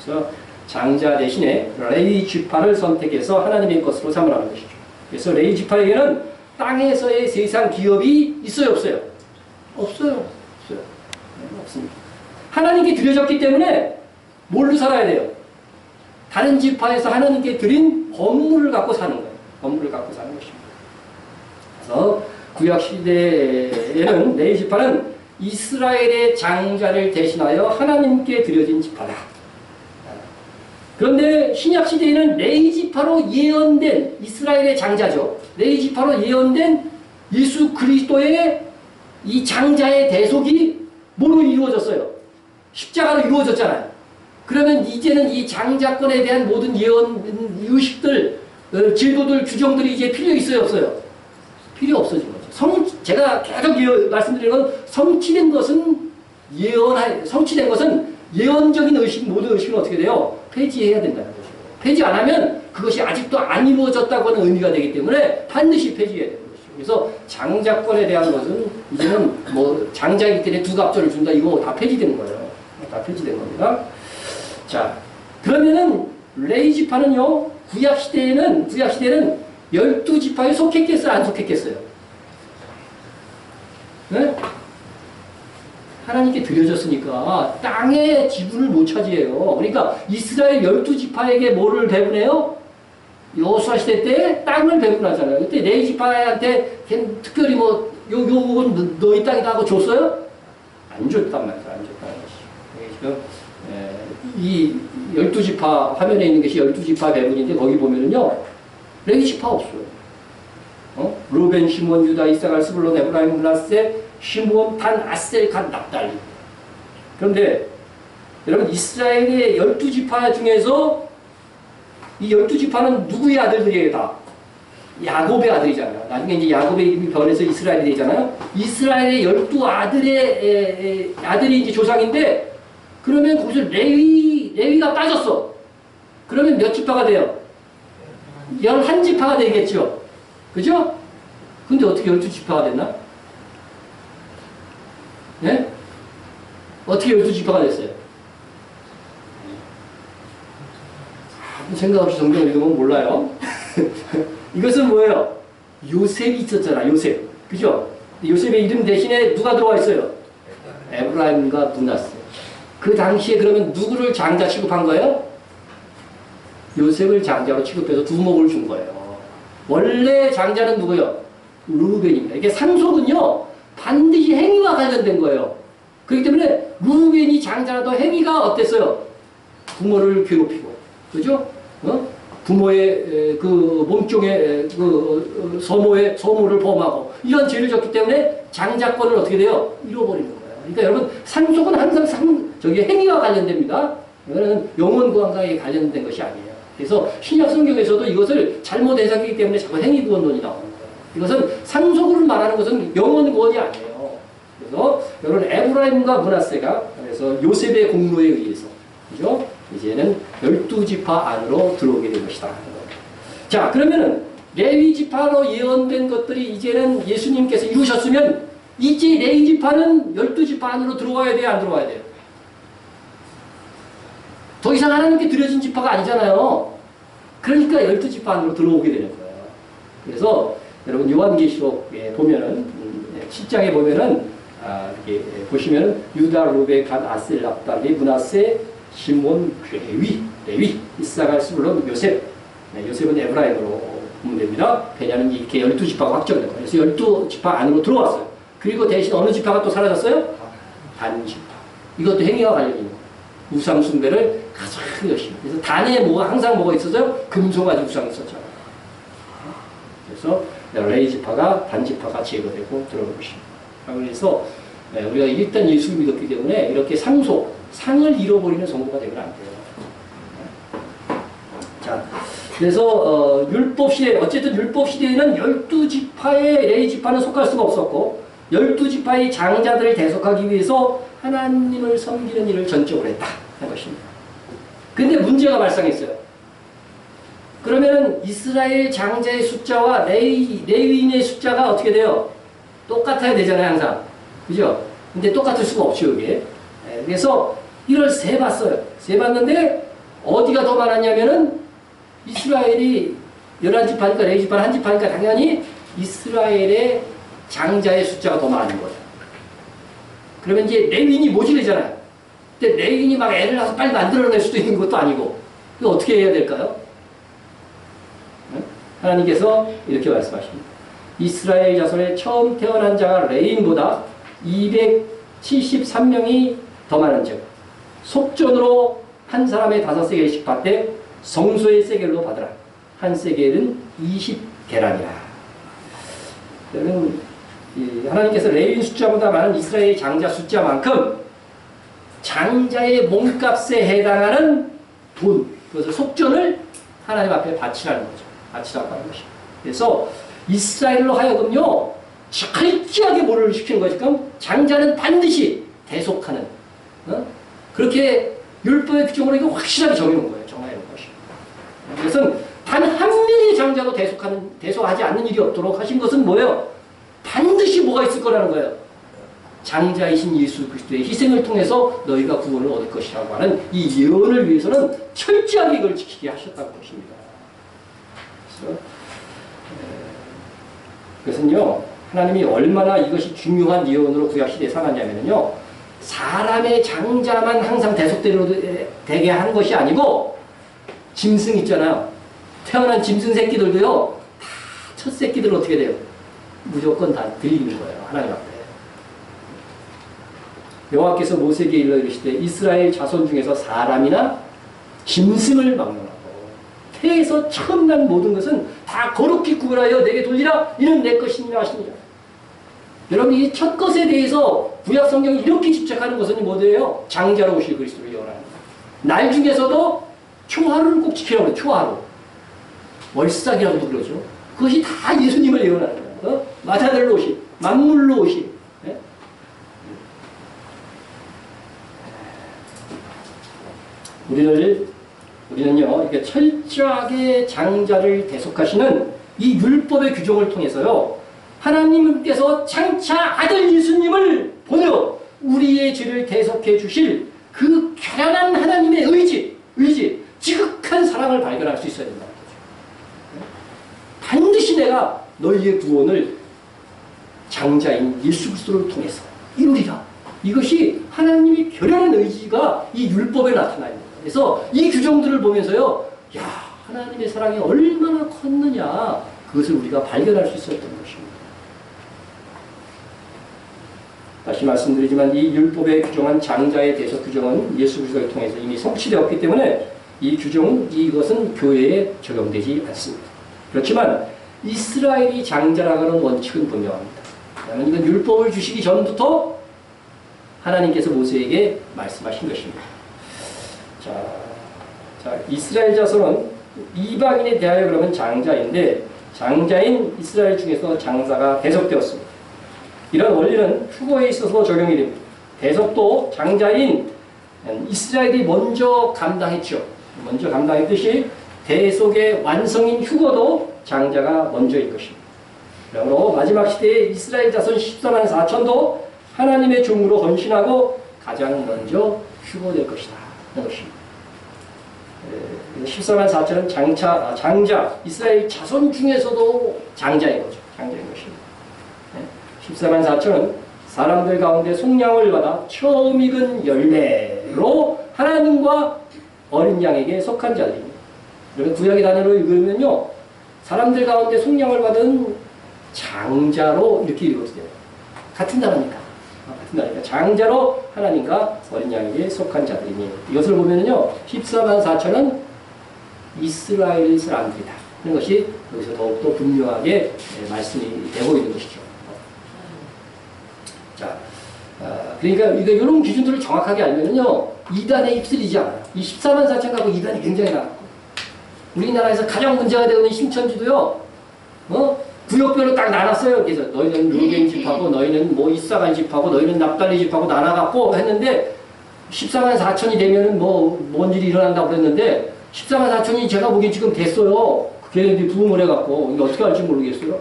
그래서 장자 대신에 레위 지파를 선택해서 하나님의 것으로 삼으라는 것이죠. 그래서 레위 지파에게는 땅에서의 세상 기업이 있어요, 없어요? 없어요. 없어요. 네, 없습니다. 하나님께 드려졌기 때문에 뭘로 살아야 돼요? 다른 지파에서 하나님께 드린 건물을 갖고 사는 거예요. 건물을 갖고 사는 것입니다. 그래서 구약 시대에는 레위 지파는 이스라엘의 장자를 대신하여 하나님께 드려진 지파다. 그런데 신약 시대에는 레위 지파로 예언된 이스라엘의 장자죠. 레위 지파로 예언된 예수 그리스도의 이 장자의 대속이 뭐로 이루어졌어요? 십자가로 이루어졌잖아요. 그러면 이제는 이 장자권에 대한 모든 예언, 의식들, 제도들, 규정들이 이제 필요 있어요, 없어요? 필요 없어진 거죠. 제가 계속 말씀드리는 건 성취된 것은 성취된 것은 예언적인 의식, 모든 의식은 어떻게 돼요? 폐지해야 된다는 거죠. 폐지 안 하면 그것이 아직도 안 이루어졌다고 하는 의미가 되기 때문에 반드시 폐지해야 되는 거죠. 그래서 장자권에 대한 것은 이제는 뭐 장자이기 때문에 두 갑절을 준다 이거 다 폐지되는 거예요. 다 폐지된 겁니다. 자, 그러면은 레위 지파는요 구약시대에는 12지파에 속했겠어요? 안 속했겠어요? 네? 하나님께 드려졌으니까 땅의 지분을 못 차지해요. 그러니까 이스라엘 12지파에게 뭐를 배분해요? 여호수아 시대 때 땅을 배분하잖아요. 그때 네 지파한테 특별히 뭐 요건 너희 땅이다 하고 줬어요? 안 줬단 말이죠. 안 줬다는 것이. 지금 이 12지파 화면에 있는 것이 12지파 배분인데 거기 보면은요. 레위 지파 없어요. 루벤, 시몬, 유다, 이사갈, 스불론, 에브라임, 므낫세, 시므온, 단, 아셀, 갓, 납달리. 그런데 여러분 이스라엘의 12지파 중에서 이 12지파는 누구의 아들들이에요? 다 야곱의 아들이잖아요. 나중에 이제 야곱의 이름이 변해서 이스라엘이 되잖아요. 이스라엘의 12아들의 아들이 이제 조상인데 그러면 거기서 레위가 빠졌어. 그러면 몇 지파가 돼요? 11지파가 되겠죠. 그죠? 근데 어떻게 12지파가 됐나? 네? 어떻게 12지파가 됐어요? 아무 생각 없이 성경을 읽으면 몰라요. 이것은 뭐예요? 요셉이 있었잖아, 요셉. 그죠? 요셉의 이름 대신에 누가 들어와 있어요? 에브라임과 므낫세. 그 당시에 그러면 누구를 장자 취급한 거예요? 요셉을 장자로 취급해서 두목을 준 거예요. 원래 장자는 누구요? 루벤입니다. 이게 상속은요, 반드시 행위와 관련된 거예요. 그렇기 때문에 루벤이 장자라도 행위가 어땠어요? 부모를 괴롭히고, 그죠? 부모의 그 몸종의 그 소모를 범하고 이런 죄를 졌기 때문에 장자권을 어떻게 돼요? 잃어버리는 거예요. 그러니까 여러분 상속은 항상 행위와 관련됩니다. 이거는 영원 구원과에 관련된 것이 아니에요. 그래서 신약 성경에서도 이것을 잘못 해석하기 때문에 자꾸 행위 구원론이 나오는 거예요. 이것은 상속을 말하는 것은 영원 구원이 아니에요. 그래서 여러분 에브라임과 므낫세가 그래서 요셉의 공로에 의해서 그죠? 이제는 12지파 안으로 들어오게 된 것이다. 자, 그러면은 레위 지파로 예언된 것들이 이제는 예수님께서 이루셨으면 이제 레위 지파는 12지파 안으로 들어와야 돼요, 안 들어와야 돼요? 더 이상 하나님께 드려진 지파가 아니잖아요. 그러니까 12지파 안으로 들어오게 되는 거예요. 그래서 여러분 요한계시록에 보면은 7장에 보면은 이렇게 보시면은 유다, 루벤, 갓, 아셀, 납달리, 므낫세, 시몬, 레위, 이사갈, 스불론, 요셉. 네, 요셉은 에브라임으로 보면 됩니다. 왜냐하면 이렇게 12지파가 확정된 거예요. 그래서 12지파 안으로 들어왔어요. 그리고 대신 어느 지파가 또 사라졌어요? 단지파. 이것도 행위와 관련이 있는 거예요. 우상 숭배를 가장 열심히. 그래서 단에 항상 뭐가 있었어요? 금송아지 우상이 있었잖아요. 그래서 레위 지파가 단지파가 제거되고 들어온 것입니다. 그래서 우리가 일단 예수를 믿었기 때문에 이렇게 상을 잃어버리는 성도가 되면 안 돼요. 자, 그래서 율법시대, 어쨌든 율법시대에는 12지파의 레위 지파는 속할 수가 없었고 12지파의 장자들을 대속하기 위해서 하나님을 섬기는 일을 전적으로 했다 하는 것입니다. 근데 문제가 발생했어요. 그러면 이스라엘 장자의 숫자와 레위인의 숫자가 어떻게 돼요? 똑같아야 되잖아요, 항상. 그죠? 근데 똑같을 수가 없죠, 이게. 그래서 이걸 세봤어요. 세봤는데 어디가 더 많았냐면은 이스라엘이 11지파니까 레위지파는 한 지파니까 당연히 이스라엘의 장자의 숫자가 더 많은 거예요. 그러면 이제 레위인이 모질리잖아요. 근데 레위인이 막 애를 낳아서 빨리 만들어낼 수도 있는 것도 아니고 이거 어떻게 해야 될까요? 하나님께서 이렇게 말씀하십니다. 이스라엘 자손의 처음 태어난 자가 레위인보다 273명이 더 많은즉 속전으로 한 사람의 5세겔씩 받되 성소의 세겔로 받으라. 한 세겔은 20계란이라. 하나님께서 레위인 숫자보다 많은 이스라엘 장자 숫자만큼 장자의 몸값에 해당하는 돈, 그것을 속전을 하나님 앞에 바치라는 거죠. 바치라고 하는 것입니다. 그래서 이스라엘로 하여금요 철저하게 뭐를 시키는 거죠. 지금 장자는 반드시 대속하는 그렇게 율법의 규정으로 이거 확실하게 정해놓은 거예요. 정해놓은 것입니다. 그래서 단 한 명의 장자도 대속하지 않는 일이 없도록 하신 것은 뭐예요? 반드시 뭐가 있을 거라는 거예요. 장자이신 예수 그리스도의 희생을 통해서 너희가 구원을 얻을 것이라고 하는 이 예언을 위해서는 철저하게 이걸 지키게 하셨다는 것입니다. 그래서 그것은요, 하나님이 얼마나 이것이 중요한 예언으로 구약시대에 삼았냐면요, 사람의 장자만 항상 대속대로 되게 한 것이 아니고, 짐승 있잖아요. 태어난 짐승 새끼들도요, 다 첫 새끼들 어떻게 돼요? 무조건 다 들리는 거예요, 하나님 앞에. 여호와께서 모세에게 일러 이르시되 이스라엘 자손 중에서 사람이나 짐승을 막론하고 태에서 처음 난 모든 것은 다 거룩히 구별하여 내게 돌리라. 이는 내 것이니라 하십니다. 여러분, 이 첫 것에 대해서 구약 성경이 이렇게 집착하는 것은 뭐예요? 장자로 오실 그리스도를 예언합니다. 날 중에서도 초하루를 꼭 지키라고 해요. 초하루. 월삭이라고도 그러죠. 그것이 다 예수님을 예언하는 거예요. 마자들로 오실, 만물로 오실. 네? 우리는요, 이렇게 철저하게 장자를 대속하시는 이 율법의 규정을 통해서요, 하나님께서 장차 아들 예수님을 보내어 우리의 죄를 대속해 주실 그 결연한 하나님의 의지, 지극한 사랑을 발견할 수 있어야 된다는 거죠. 반드시 내가 너희의 구원을 장자인 예수 그리스도를 통해서 이루리라. 이것이 하나님의 결연한 의지가 이 율법에 나타납니다. 그래서 이 규정들을 보면서요, 야, 하나님의 사랑이 얼마나 컸느냐, 그것을 우리가 발견할 수 있었던 것입니다. 다시 말씀드리지만 이 율법에 규정한 장자의 대속 규정은 예수 그리스도를 통해서 이미 성취되었기 때문에 이 규정은, 이것은 교회에 적용되지 않습니다. 그렇지만 이스라엘이 장자라고 하는 원칙은 분명합니다. 왜냐하면 이건 율법을 주시기 전부터 하나님께서 모세에게 말씀하신 것입니다. 자, 이스라엘 자손은 이방인에 대하여 그러면 장자인데, 장자인 이스라엘 중에서 장자가 대속되었습니다. 이런 원리는 휴거에 있어서 적용이 됩니다. 대속도 장자인 이스라엘이 먼저 감당했죠. 먼저 감당했듯이 대속의 완성인 휴거도 장자가 먼저일 것입니다. 그러므로 마지막 시대에 이스라엘 자손 14만 4천도 하나님의 종으로 헌신하고 가장 먼저 휴거될 것이다 하는 것입니다. 14만 4천은 장자, 이스라엘 자손 중에서도 장자인 거죠. 장자인 것입니다. 14만 4천은 사람들 가운데 속량을 받아 처음 익은 열매로 하나님과 어린 양에게 속한 자들입니다. 여러분, 구약의 단어로 읽으면요, 사람들 가운데 속량을 받은 장자로 이렇게 읽어도 돼요. 같은 단어니까. 장자로 하나님과 어린 양에게 속한 자들이니, 이것을 보면요, 14만 4천은 이스라엘 사람들이다 하는 것이 여기서 더욱더 분명하게 말씀이 되고 있는 것이죠. 자, 그러니까 이런 기준들을 정확하게 알면요, 이단에 휩쓸리지 않아요. 이 14만 4천 갖고 이단이 굉장히 많고, 우리나라에서 가장 문제가 되고 있는 신천지도요, 구역별로 딱 나눴어요. 그래서 너희는 루벤 집하고, 너희는 뭐 이사갈 집하고, 너희는 납달리 집하고 나눠갖고 했는데, 14만 4천이 되면은 뭔 일이 일어난다고 그랬는데, 14만 4천이 제가 보기엔 지금 됐어요. 걔네들이 부흥을 해갖고, 이거 어떻게 할지 모르겠어요.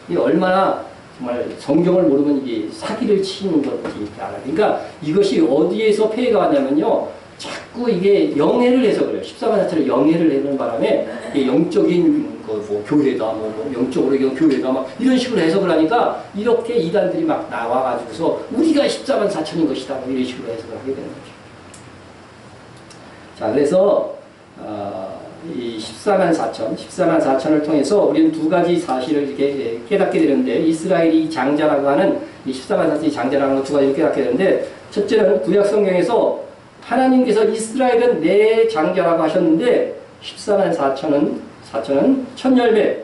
이게 얼마나 정말 성경을 모르면 이게 사기를 치는 건지 알아요. 그러니까 이것이 어디에서 폐해가 왔냐면요, 자꾸 이게 영해를 해서 그래요. 14만 4천을 영해를 내는 바람에 영적인 뭐 교회다, 영적으로 이건 교회다, 막 이런 식으로 해석을 하니까 이렇게 이단들이 막 나와가지고서 우리가 14만 4천인 것이다, 뭐 이런 식으로 해석을 하게 되는 거죠. 자, 그래서 이 14만 4천을 통해서 우리는 두 가지 사실을 이렇게 깨닫게 되는데, 이스라엘이 장자라고 하는, 이 14만 4천이 장자라는 거 두 가지를 깨닫게 되는데, 첫째는 구약 성경에서 하나님께서 이스라엘은 내 장자라고 하셨는데, 14만 4천은 첫 열매,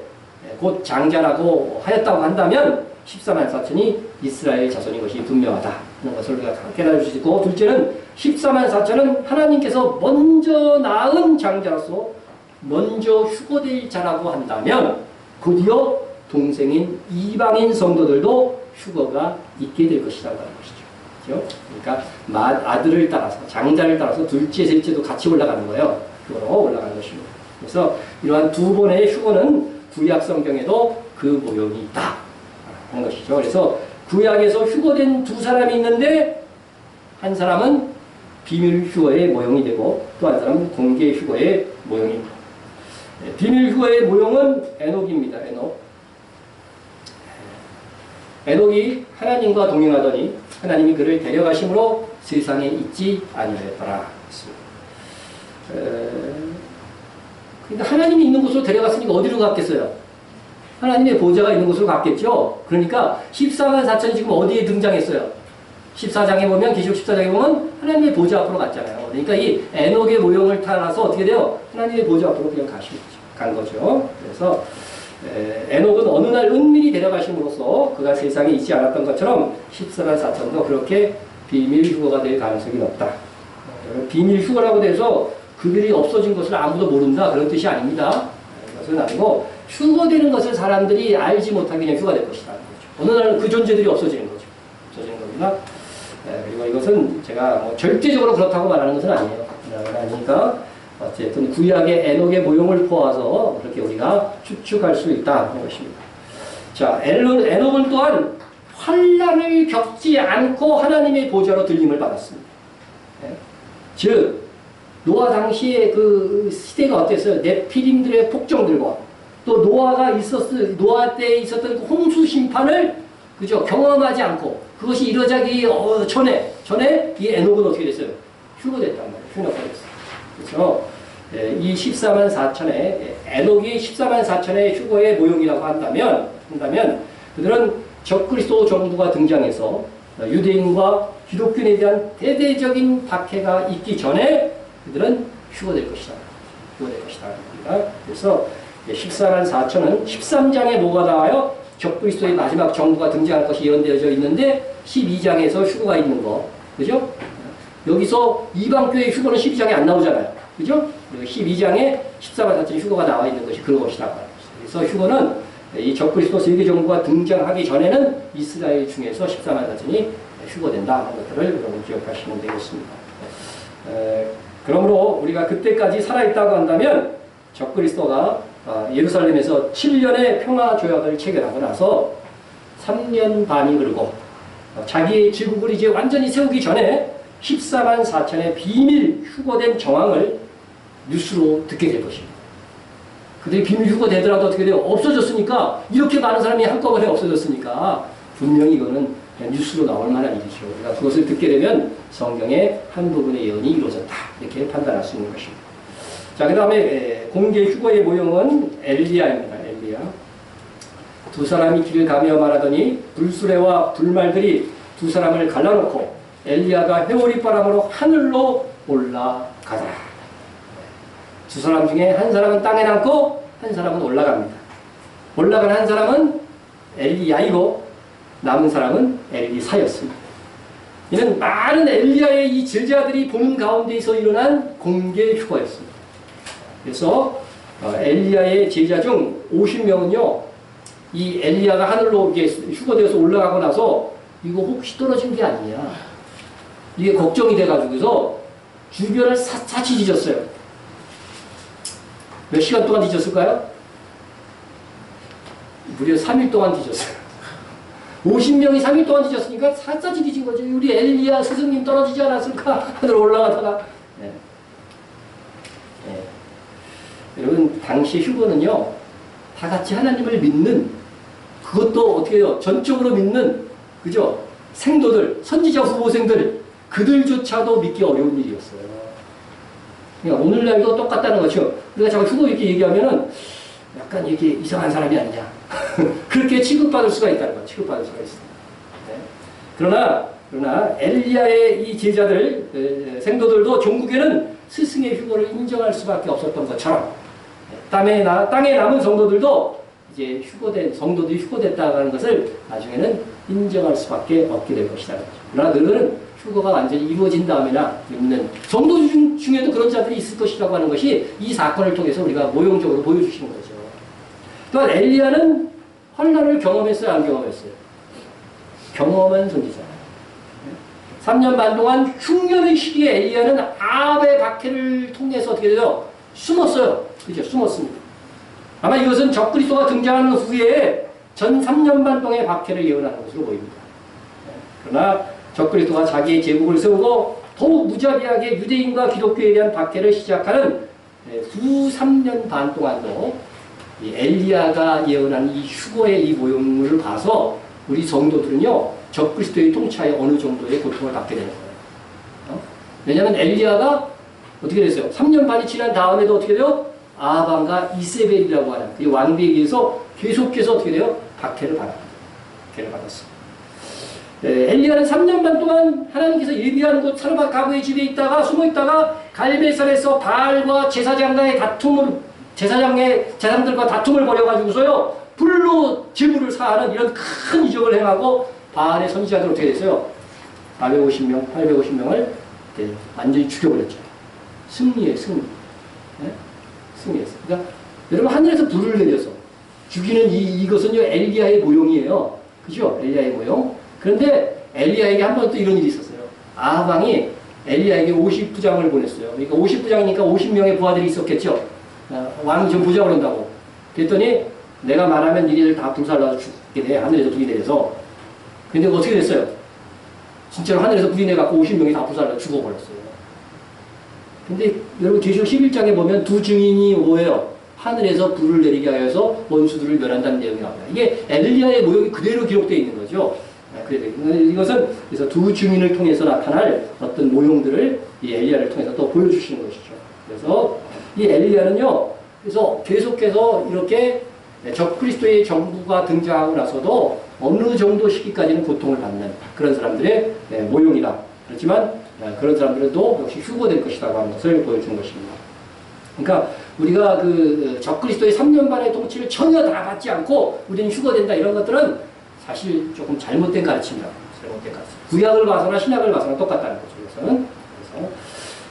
곧 장자라고 하였다고 한다면 14만 4천이 이스라엘 자손인 것이 분명하다 하는 것을 우리가 깨달을 수 있고, 둘째는 14만 4천은 하나님께서 먼저 낳은 장자로서 먼저 휴거될 자라고 한다면 곧이어 동생인 이방인 성도들도 휴거가 있게 될 것이라고 하는 것이죠. 그렇죠? 그러니까 아들을 따라서, 장자를 따라서 둘째, 셋째도 같이 올라가는 거예요. 휴거로 올라가는 것입니다. 그래서 이러한 두 번의 휴거는 구약 성경에도 그 모형이 있다 하는 것이죠. 그래서 구약에서 휴거된 두 사람이 있는데, 한 사람은 비밀 휴거의 모형이 되고 또 한 사람은 공개 휴거의 모형입니다. 비밀 휴거의 모형은 에녹입니다. 에녹. 에녹이 하나님과 동행하더니 하나님이 그를 데려가심으로 세상에 있지 아니하였더라. 그러니까 하나님이 있는 곳으로 데려갔으니까 어디로 갔겠어요? 하나님의 보좌가 있는 곳으로 갔겠죠. 그러니까 14만 4천이 지금 어디에 등장했어요? 14장에 보면, 계시록 14장에 보면 하나님의 보좌 앞으로 갔잖아요. 그러니까 이 에녹의 모형을 따라서 어떻게 돼요? 하나님의 보좌 앞으로 그냥 간 거죠. 그래서 에녹은 어느 날 은밀히 데려가심으로써 그가 세상에 있지 않았던 것처럼 14만 4천도 그렇게 비밀 휴거가 될 가능성이 높다. 비밀 휴거라고 돼서 그들이 없어진 것을 아무도 모른다, 그런 뜻이 아닙니다. 그것은 아니고 휴거되는 것을 사람들이 알지 못하게 그냥 휴거될 것이다. 어느 날 그 존재들이 없어지는 거죠. 없어지는 겁니다. 그리고 이것은 제가 뭐 절대적으로 그렇다고 말하는 것은 아니에요. 아니니까 어쨌든 구약의 에녹의 모형을 포함해서 그렇게 우리가 추측할 수 있다는 것입니다. 자, 에녹은 또한 환난을 겪지 않고 하나님의 보좌로 들림을 받았습니다. 즉 노아 당시의 그 시대가 어땠어요? 네피림들의 폭정들과 또 노아 때에 있었던 그 홍수 심판을 그죠? 경험하지 않고 그것이 이루어지기 전에 이 에녹은 어떻게 됐어요? 휴거됐단 말이에요. 휴거가 됐어요. 그래서 이 14만 4천의 에녹이 14만 4천의 휴거의 모형이라고 한다면 그들은 적그리스도 정부가 등장해서 유대인과 기독교인에 대한 대대적인 박해가 있기 전에 그들은 휴거될 것이다. 휴거될 것이다. 그래서 14만 4천은 13장에 뭐가 나와요? 적그리스도의 마지막 정부가 등장할 것이 예언되어져 있는데 12장에서 휴거가 있는 거. 그죠? 여기서 이방교의 휴거는 12장에 안 나오잖아요. 그죠? 그리고 12장에 14만 4천의 휴거가 나와 있는 것이 그것이다. 그래서 휴거는 이 적그리스도 세계 정부가 등장하기 전에는 이스라엘 중에서 14만 4천이 휴거된다 하는 것들을 여러분 기억하시면 되겠습니다. 그러므로 우리가 그때까지 살아있다고 한다면 적그리스도가 예루살렘에서 7년의 평화조약을 체결하고 나서 3년 반이 흐르고 자기의 제국을 이제 완전히 세우기 전에 14만 4천의 비밀 휴거된 정황을 뉴스로 듣게 될 것입니다. 그들이 비밀 휴거되더라도 어떻게 돼요? 없어졌으니까 이렇게 많은 사람이 한꺼번에 없어졌으니까 분명히 이거는 뉴스로 나올 만한 일이죠. 그러니까 그것을 듣게 되면 성경의 한 부분의 예언이 이루어졌다. 이렇게 판단할 수 있는 것입니다. 자, 그 다음에 공개 휴거의 모형은 엘리야입니다. 엘리야. 두 사람이 길을 가며 말하더니 불수레와 불말들이 두 사람을 갈라놓고 엘리야가 회오리 바람으로 하늘로 올라가더라. 두 사람 중에 한 사람은 땅에 남고 한 사람은 올라갑니다. 올라간 한 사람은 엘리야이고 남은 사람은 엘리사였습니다. 이는 많은 엘리야의 이 제자들이 보는 가운데에서 일어난 공개 휴거였습니다. 그래서 엘리야의 제자 중 50명은요, 이 엘리야가 하늘로 휴거되어서 올라가고 나서 이거 혹시 떨어진 게 아니냐, 이게 걱정이 돼가지고서 주변을 사치 뒤졌어요. 몇 시간 동안 뒤졌을까요? 무려 3일 동안 뒤졌어요. 50명이 3일 동안 뒤졌으니까 사치 뒤진 거죠. 우리 엘리야 스승님 떨어지지 않았을까? 하늘 올라가다가. 네. 네. 여러분, 당시 휴거는요, 다 같이 하나님을 믿는, 그것도 어떻게 해요? 전적으로 믿는, 그죠? 생도들, 선지자 후보생들, 그들조차도 믿기 어려운 일이었어요. 그러니까 오늘날도 똑같다는 거죠. 우리가 자꾸 휴거 이렇게 얘기하면은 약간 이게 이상한 사람이 아니냐. 그렇게 취급받을 수가 있다는 거예요. 취급받을 수가 있습니다. 네. 그러나 엘리야의 이 제자들, 생도들도 종국에는 스승의 휴거를 인정할 수밖에 없었던 것처럼 땅에 남은 성도들도 이제 성도들이 휴거됐다는 것을 나중에는 인정할 수밖에 없게 될 것이다. 그러나 너희들은 휴거가 완전히 이루어진 다음에나 믿는 성도 중에도 그런 자들이 있을 것이라고 하는 것이 이 사건을 통해서 우리가 모형적으로 보여주시는 거죠. 또한 엘리야는 환난을 경험했어요, 안 경험했어요? 경험한 선지자예요. 3년 반 동안 흉년의 시기에 엘리야는 아합의 박해를 통해서 어떻게 돼요? 숨었어요. 그죠? 숨었습니다. 아마 이것은 적그리스도가 등장하는 후에 전 3년 반 동안의 박해를 예언하는 것으로 보입니다. 그러나 적그리스도가 자기의 제국을 세우고 더욱 무자비하게 유대인과 기독교에 대한 박해를 시작하는 두 3년 반 동안도 이 엘리야가 예언한 이 휴거의 이 모형을 봐서 우리 성도들은요, 적그리스도의 통치하에 어느 정도의 고통을 받게 되는 거예요. 왜냐하면 엘리야가 어떻게 됐어요? 3년 반이 지난 다음에도 어떻게 돼요? 아합과 이세벨이라고 하는 그 왕비에 의해서 계속해서 어떻게 돼요? 박해를 받았어요. 박해를 받았어요. 엘리야는 3년 반 동안 하나님께서 예비한 곳 사르밧 가부의 집에 있다가 숨어 있다가 갈멜산에서 바알과 제사장과의 다툼을 제사장들과 다툼을 벌여가지고서요 불로 제물을 사하는 이런 큰 이적을 행하고 바알의 선지자들 어떻게 됐어요? 450명, 850명을 완전히 죽여버렸죠. 승리에 승리. 네? 승리했어요. 그러니까 여러분 하늘에서 불을 내려서 죽이는 이것은요 엘리야의 모형이에요. 그죠? 엘리야의 모형. 그런데 엘리야에게 한 번 또 이런 일이 있었어요. 아합 왕이 엘리야에게 50부장을 보냈어요. 그러니까 50부장이니까 50명의 부하들이 있었겠죠. 왕이 좀 보자고 그런다고. 그랬더니 내가 말하면 니네들 다 불살라서 죽게 돼. 하늘에서 불이 내려서. 근데 어떻게 됐어요? 진짜로 하늘에서 불이 내갖고 50명이 다 불살라서 죽어버렸어요. 근데 여러분 계시록 11장에 보면 두 증인이 뭐예요? 하늘에서 불을 내리게 하여서 원수들을 멸한다는 내용이 나옵니다. 이게 엘리야의 모형이 그대로 기록되어 있는 거죠. 이것은 그래서 두 증인을 통해서 나타날 어떤 모형들을 이 엘리야를 통해서 또 보여주시는 것이죠. 그래서 이 엘리야는요, 그래서 계속해서 이렇게 적그리스도의 정부가 등장하고 나서도 어느 정도 시기까지는 고통을 받는 그런 사람들의 모형이다. 그렇지만 그런 사람들도 역시 휴거될 것이라고 하는 것을 보여주는 것입니다. 그러니까 우리가 그 적그리스도의 3년 반의 통치를 전혀 다 받지 않고 우리는 휴거된다 이런 것들은 사실 조금 잘못된 가르침이라고. 잘못된 가르침. 구약을 봐서나 신약을 봐서나 똑같다는 거죠. 이것은.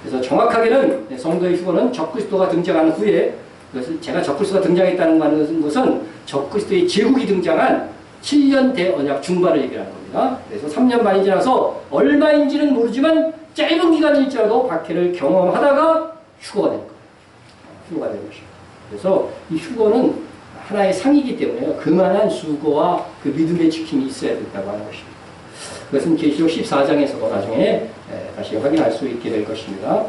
그래서 정확하게는 성도의 휴거는 적그리스도가 등장한 후에, 그것을 제가 적그리스도가 등장했다는 것은 적그리스도의 제국이 등장한 7년 대언약 중반을 얘기하는 겁니다. 그래서 3년 반이 지나서 얼마인지는 모르지만 짧은 기간일지라도 박해를 경험하다가 휴거가 될 거예요. 휴거가 되는 것이죠. 그래서 이 휴거는 하나의 상이기 때문에 그만한 수고와 그 믿음의 지킴이 있어야 된다고 하는 것입니다. 그것은 계시록 14장에서도 나중에 다시 확인할 수 있게 될 것입니다.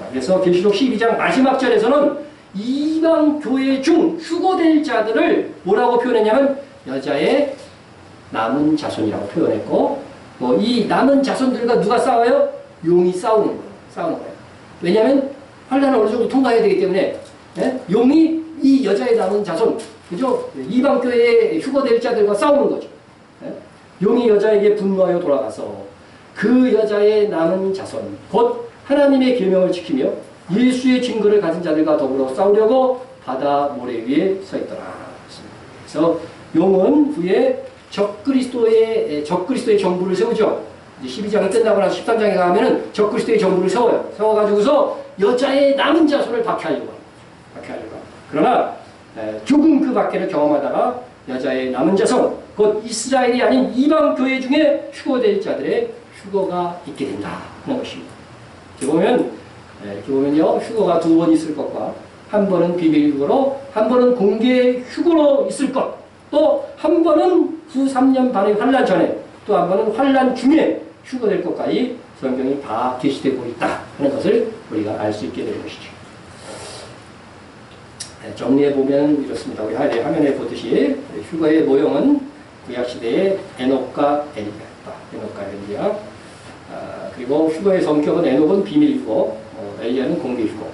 그래서 계시록 12장 마지막 절에서는 이방 교회 중 휴거될 자들을 뭐라고 표현했냐면 여자의 남은 자손이라고 표현했고, 이 남은 자손들과 누가 싸워요? 용이 싸우는 거예요. 왜냐하면 환란을 어느 정도 통과해야 되기 때문에 용이 이 여자의 남은 자손, 그죠? 이방 교회의 휴거될 자들과 싸우는 거죠. 용이 여자에게 분노하여 돌아가서 그 여자의 남은 자손, 곧 하나님의 계명을 지키며 예수의 증거를 가진 자들과 더불어 싸우려고 바다 모래 위에 서 있더라. 그래서 용은 후에 적그리스도의 정부를 세우죠. 이제 12장이 끝나고 나서 13장에 가면은 적그리스도의 정부를 세워요. 세워가지고서 여자의 남은 자손을 박해하려고 합니다. 그러나 조금 그 박해를 경험하다가 여자의 남은 자손, 곧 이스라엘이 아닌 이방 교회 중에 휴거될 자들의 휴거가 있게 된다 하는 것입니다. 이렇게 보면요, 휴거가 두 번 있을 것과 한 번은 비밀 휴거로, 한 번은 공개 휴거로 있을 것, 또 한 번은 후 3년 반의 환란 전에, 또 한 번은 환란 중에 휴거될 것까지 성경이 다 계시되고 있다 하는 것을 우리가 알 수 있게 되는 것이죠. 정리해보면 이렇습니다. 우리 화면에 보듯이 휴거의 모형은 구약시대의 에녹과 엘리야. 그리고 휴거의 성격은 에녹은 비밀 휴거, 엘리야는 공개 휴거.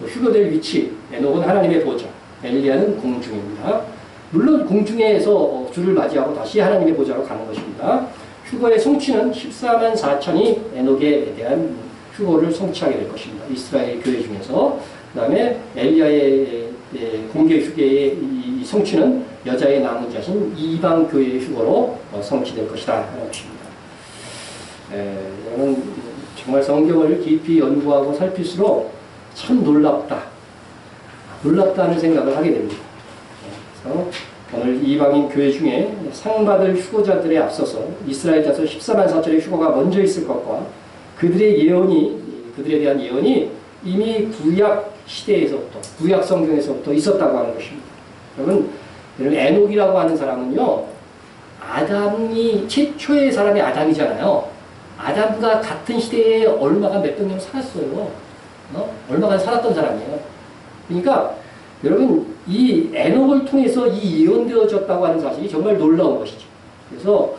휴거될 위치, 에녹은 하나님의 보좌, 엘리야는 공중입니다. 물론 공중에서 주를 맞이하고 다시 하나님의 보좌로 가는 것입니다. 휴거의 성취는 14만 4천이 에녹에 대한 휴거를 성취하게 될 것입니다. 이스라엘 교회 중에서. 그 다음에 엘리야의 공개 휴거의 이 성취는 여자의 남은 자신 이방 교회의 휴거로 성취될 것이다 하는 것입니다. 여러분 정말 성경을 깊이 연구하고 살필수록 참 놀랍다는 생각을 하게 됩니다. 그래서 오늘 이방인 교회 중에 상받을 휴거자들에 앞서서 이스라엘 자손 14만 4천의 휴거가 먼저 있을 것과 그들에 대한 예언이 이미 구약 시대에서부터, 구약 성경에서부터 있었다고 하는 것입니다. 여러분 에녹이라고 하는 사람은요, 아담이 최초의 사람이 아담이잖아요. 아담과 같은 시대에 얼마간 몇백 년 살았어요. 얼마간 살았던 사람이에요. 그러니까 여러분 이 에녹을 통해서 이 예언되어졌다고 하는 사실이 정말 놀라운 것이죠. 그래서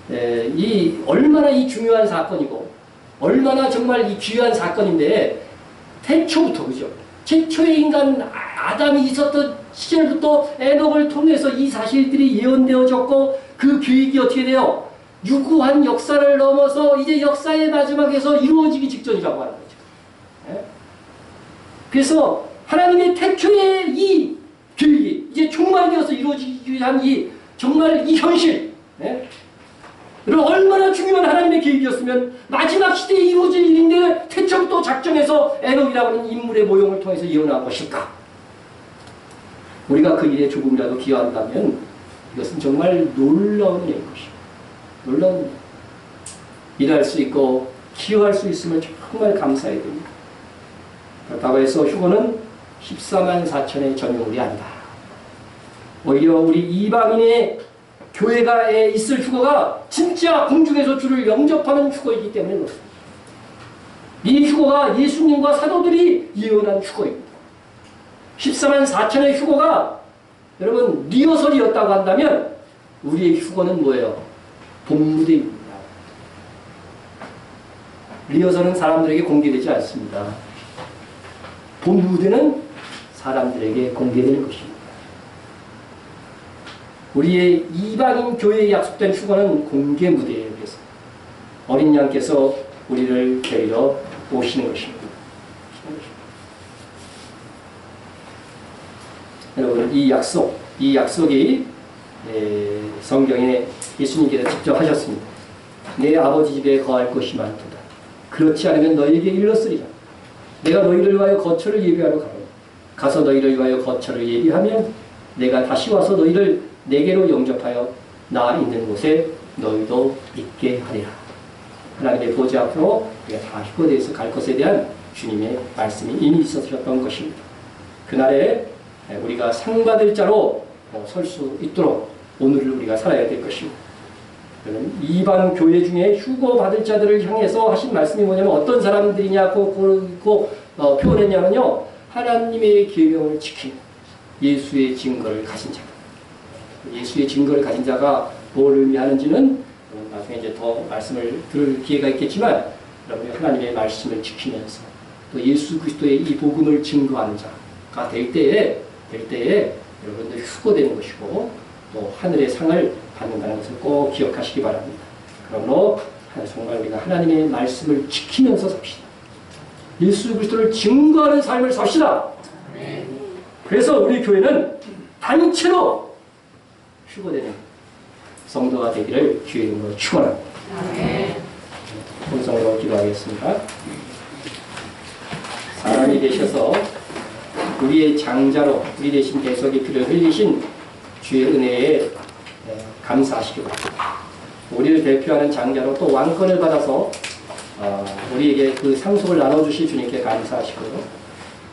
이 얼마나 이 중요한 사건이고 얼마나 정말 이 귀한 사건인데 태초부터 그죠? 최초의 인간 아담이 있었던 시절부터 에녹을 통해서 이 사실들이 예언되어졌고 그 계획이 어떻게 돼요? 유구한 역사를 넘어서 이제 역사의 마지막에서 이루어지기 직전이라고 하는 거죠. 네? 그래서 하나님의 태초의 이 계획이 이제 종말이 되어서 이루어지기 위한 이 정말 이 현실, 네? 여러분 얼마나 중요한 하나님의 계획이었으면 마지막 시대에 이루어질 일인데 태초부터 작정해서 에녹이라고 하는 인물의 모형을 통해서 예언한 것일까? 우리가 그 일에 조금이라도 기여한다면 이것은 정말 놀라운 일인 것이에요. 놀라운 일. 일할 수 있고 기여할 수 있으면 정말 감사해야 됩니다. 그렇다고 해서 휴거는 14만 4천의 전유물이 아니다. 오히려 우리 이방인의 교회가에 있을 휴거가 진짜 공중에서 주를 영접하는 휴거이기 때문에 그렇습니다. 이 휴거가 예수님과 사도들이 예언한 휴거입니다. 14만 4천의 휴거가 여러분 리허설이었다고 한다면 우리의 휴거는 뭐예요? 본무대입니다. 리허설은 사람들에게 공개되지 않습니다. 본무대는 사람들에게 공개되는 것입니다. 우리의 이방인 교회에 약속된 휴거는 공개 무대예요. 그래서 어린 양께서 우리를 데리러 오시는 것입니다. 여러분 이 약속이 성경에 예수님께서 직접 하셨습니다. 내 아버지 집에 거할 것이 많도다. 그렇지 않으면 너희에게 일렀으리라. 내가 너희를 위하여 거처를 예비하러 가노라. 가서 너희를 위하여 거처를 예비하면 내가 다시 와서 너희를 내게로 영접하여 나 있는 곳에 너희도 있게 하리라. 하나님의 보좌 앞으로 우리가 다 휴거돼서 갈 것에 대한 주님의 말씀이 이미 있으셨던 것입니다. 그날에 우리가 상 받을 자로 설 수 있도록 오늘을 우리가 살아야 될 것입니다. 이방 교회 중에 휴거 받을 자들을 향해서 하신 말씀이 뭐냐면 어떤 사람들이냐고 표현했냐면요. 하나님의 계명을 지키는 예수의 증거를 가진 자. 예수의 증거를 가진 자가 뭘 의미하는지는 나중에 이제 더 말씀을 들을 기회가 있겠지만 여러분이 하나님의 말씀을 지키면서 또 예수 그리스도의 이 복음을 증거하는 자가 될 때에 여러분들 휴거되는 것이고 또 하늘의 상을 받는다는 것을 꼭 기억하시기 바랍니다. 그러므로 정말 우리가 하나님의 말씀을 지키면서 삽시다. 예수 그리스도를 증거하는 삶을 삽시다. 그래서 우리 교회는 단체로 휴거되는 성도가 되기를 주의 이름으로 축원합니다. 본성으로 기도하겠습니다. 사람이 되셔서 우리의 장자로 우리 대신 대속의 피를 흘리신 주의 은혜에 감사하시기 바랍니다. 우리를 대표하는 장자로 또 왕권을 받아서 우리에게 그 상속을 나눠주실 주님께 감사하시고요.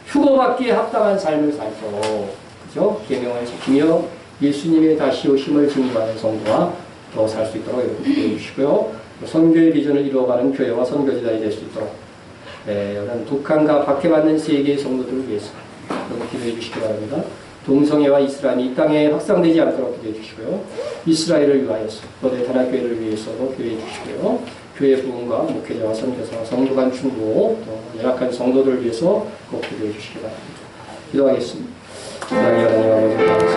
휴거받기에 합당한 삶을 살고 그죠? 계명을 지키며 예수님의 다시 오심을 증거하는 성도와 더 살 수 있도록 인도해 주시고요. 선교의 비전을 이루어가는 교회와 선교지단이 될 수 있도록 이런 북한과 박해받는 세계의 성도들을 위해서 기도해 주시기 바랍니다. 동성애와 이슬람이 이 땅에 확산되지 않도록 기도해 주시고요. 이스라엘을 위하여서 또 대단학교회를 위해서도 기도해 주시고요. 교회 부흥과 목회자와 선교사와 성도 간 충고 또 열악한 성도들을 위해서 꼭 기도해 주시기 바랍니다. 기도하겠습니다. 하나님 아버지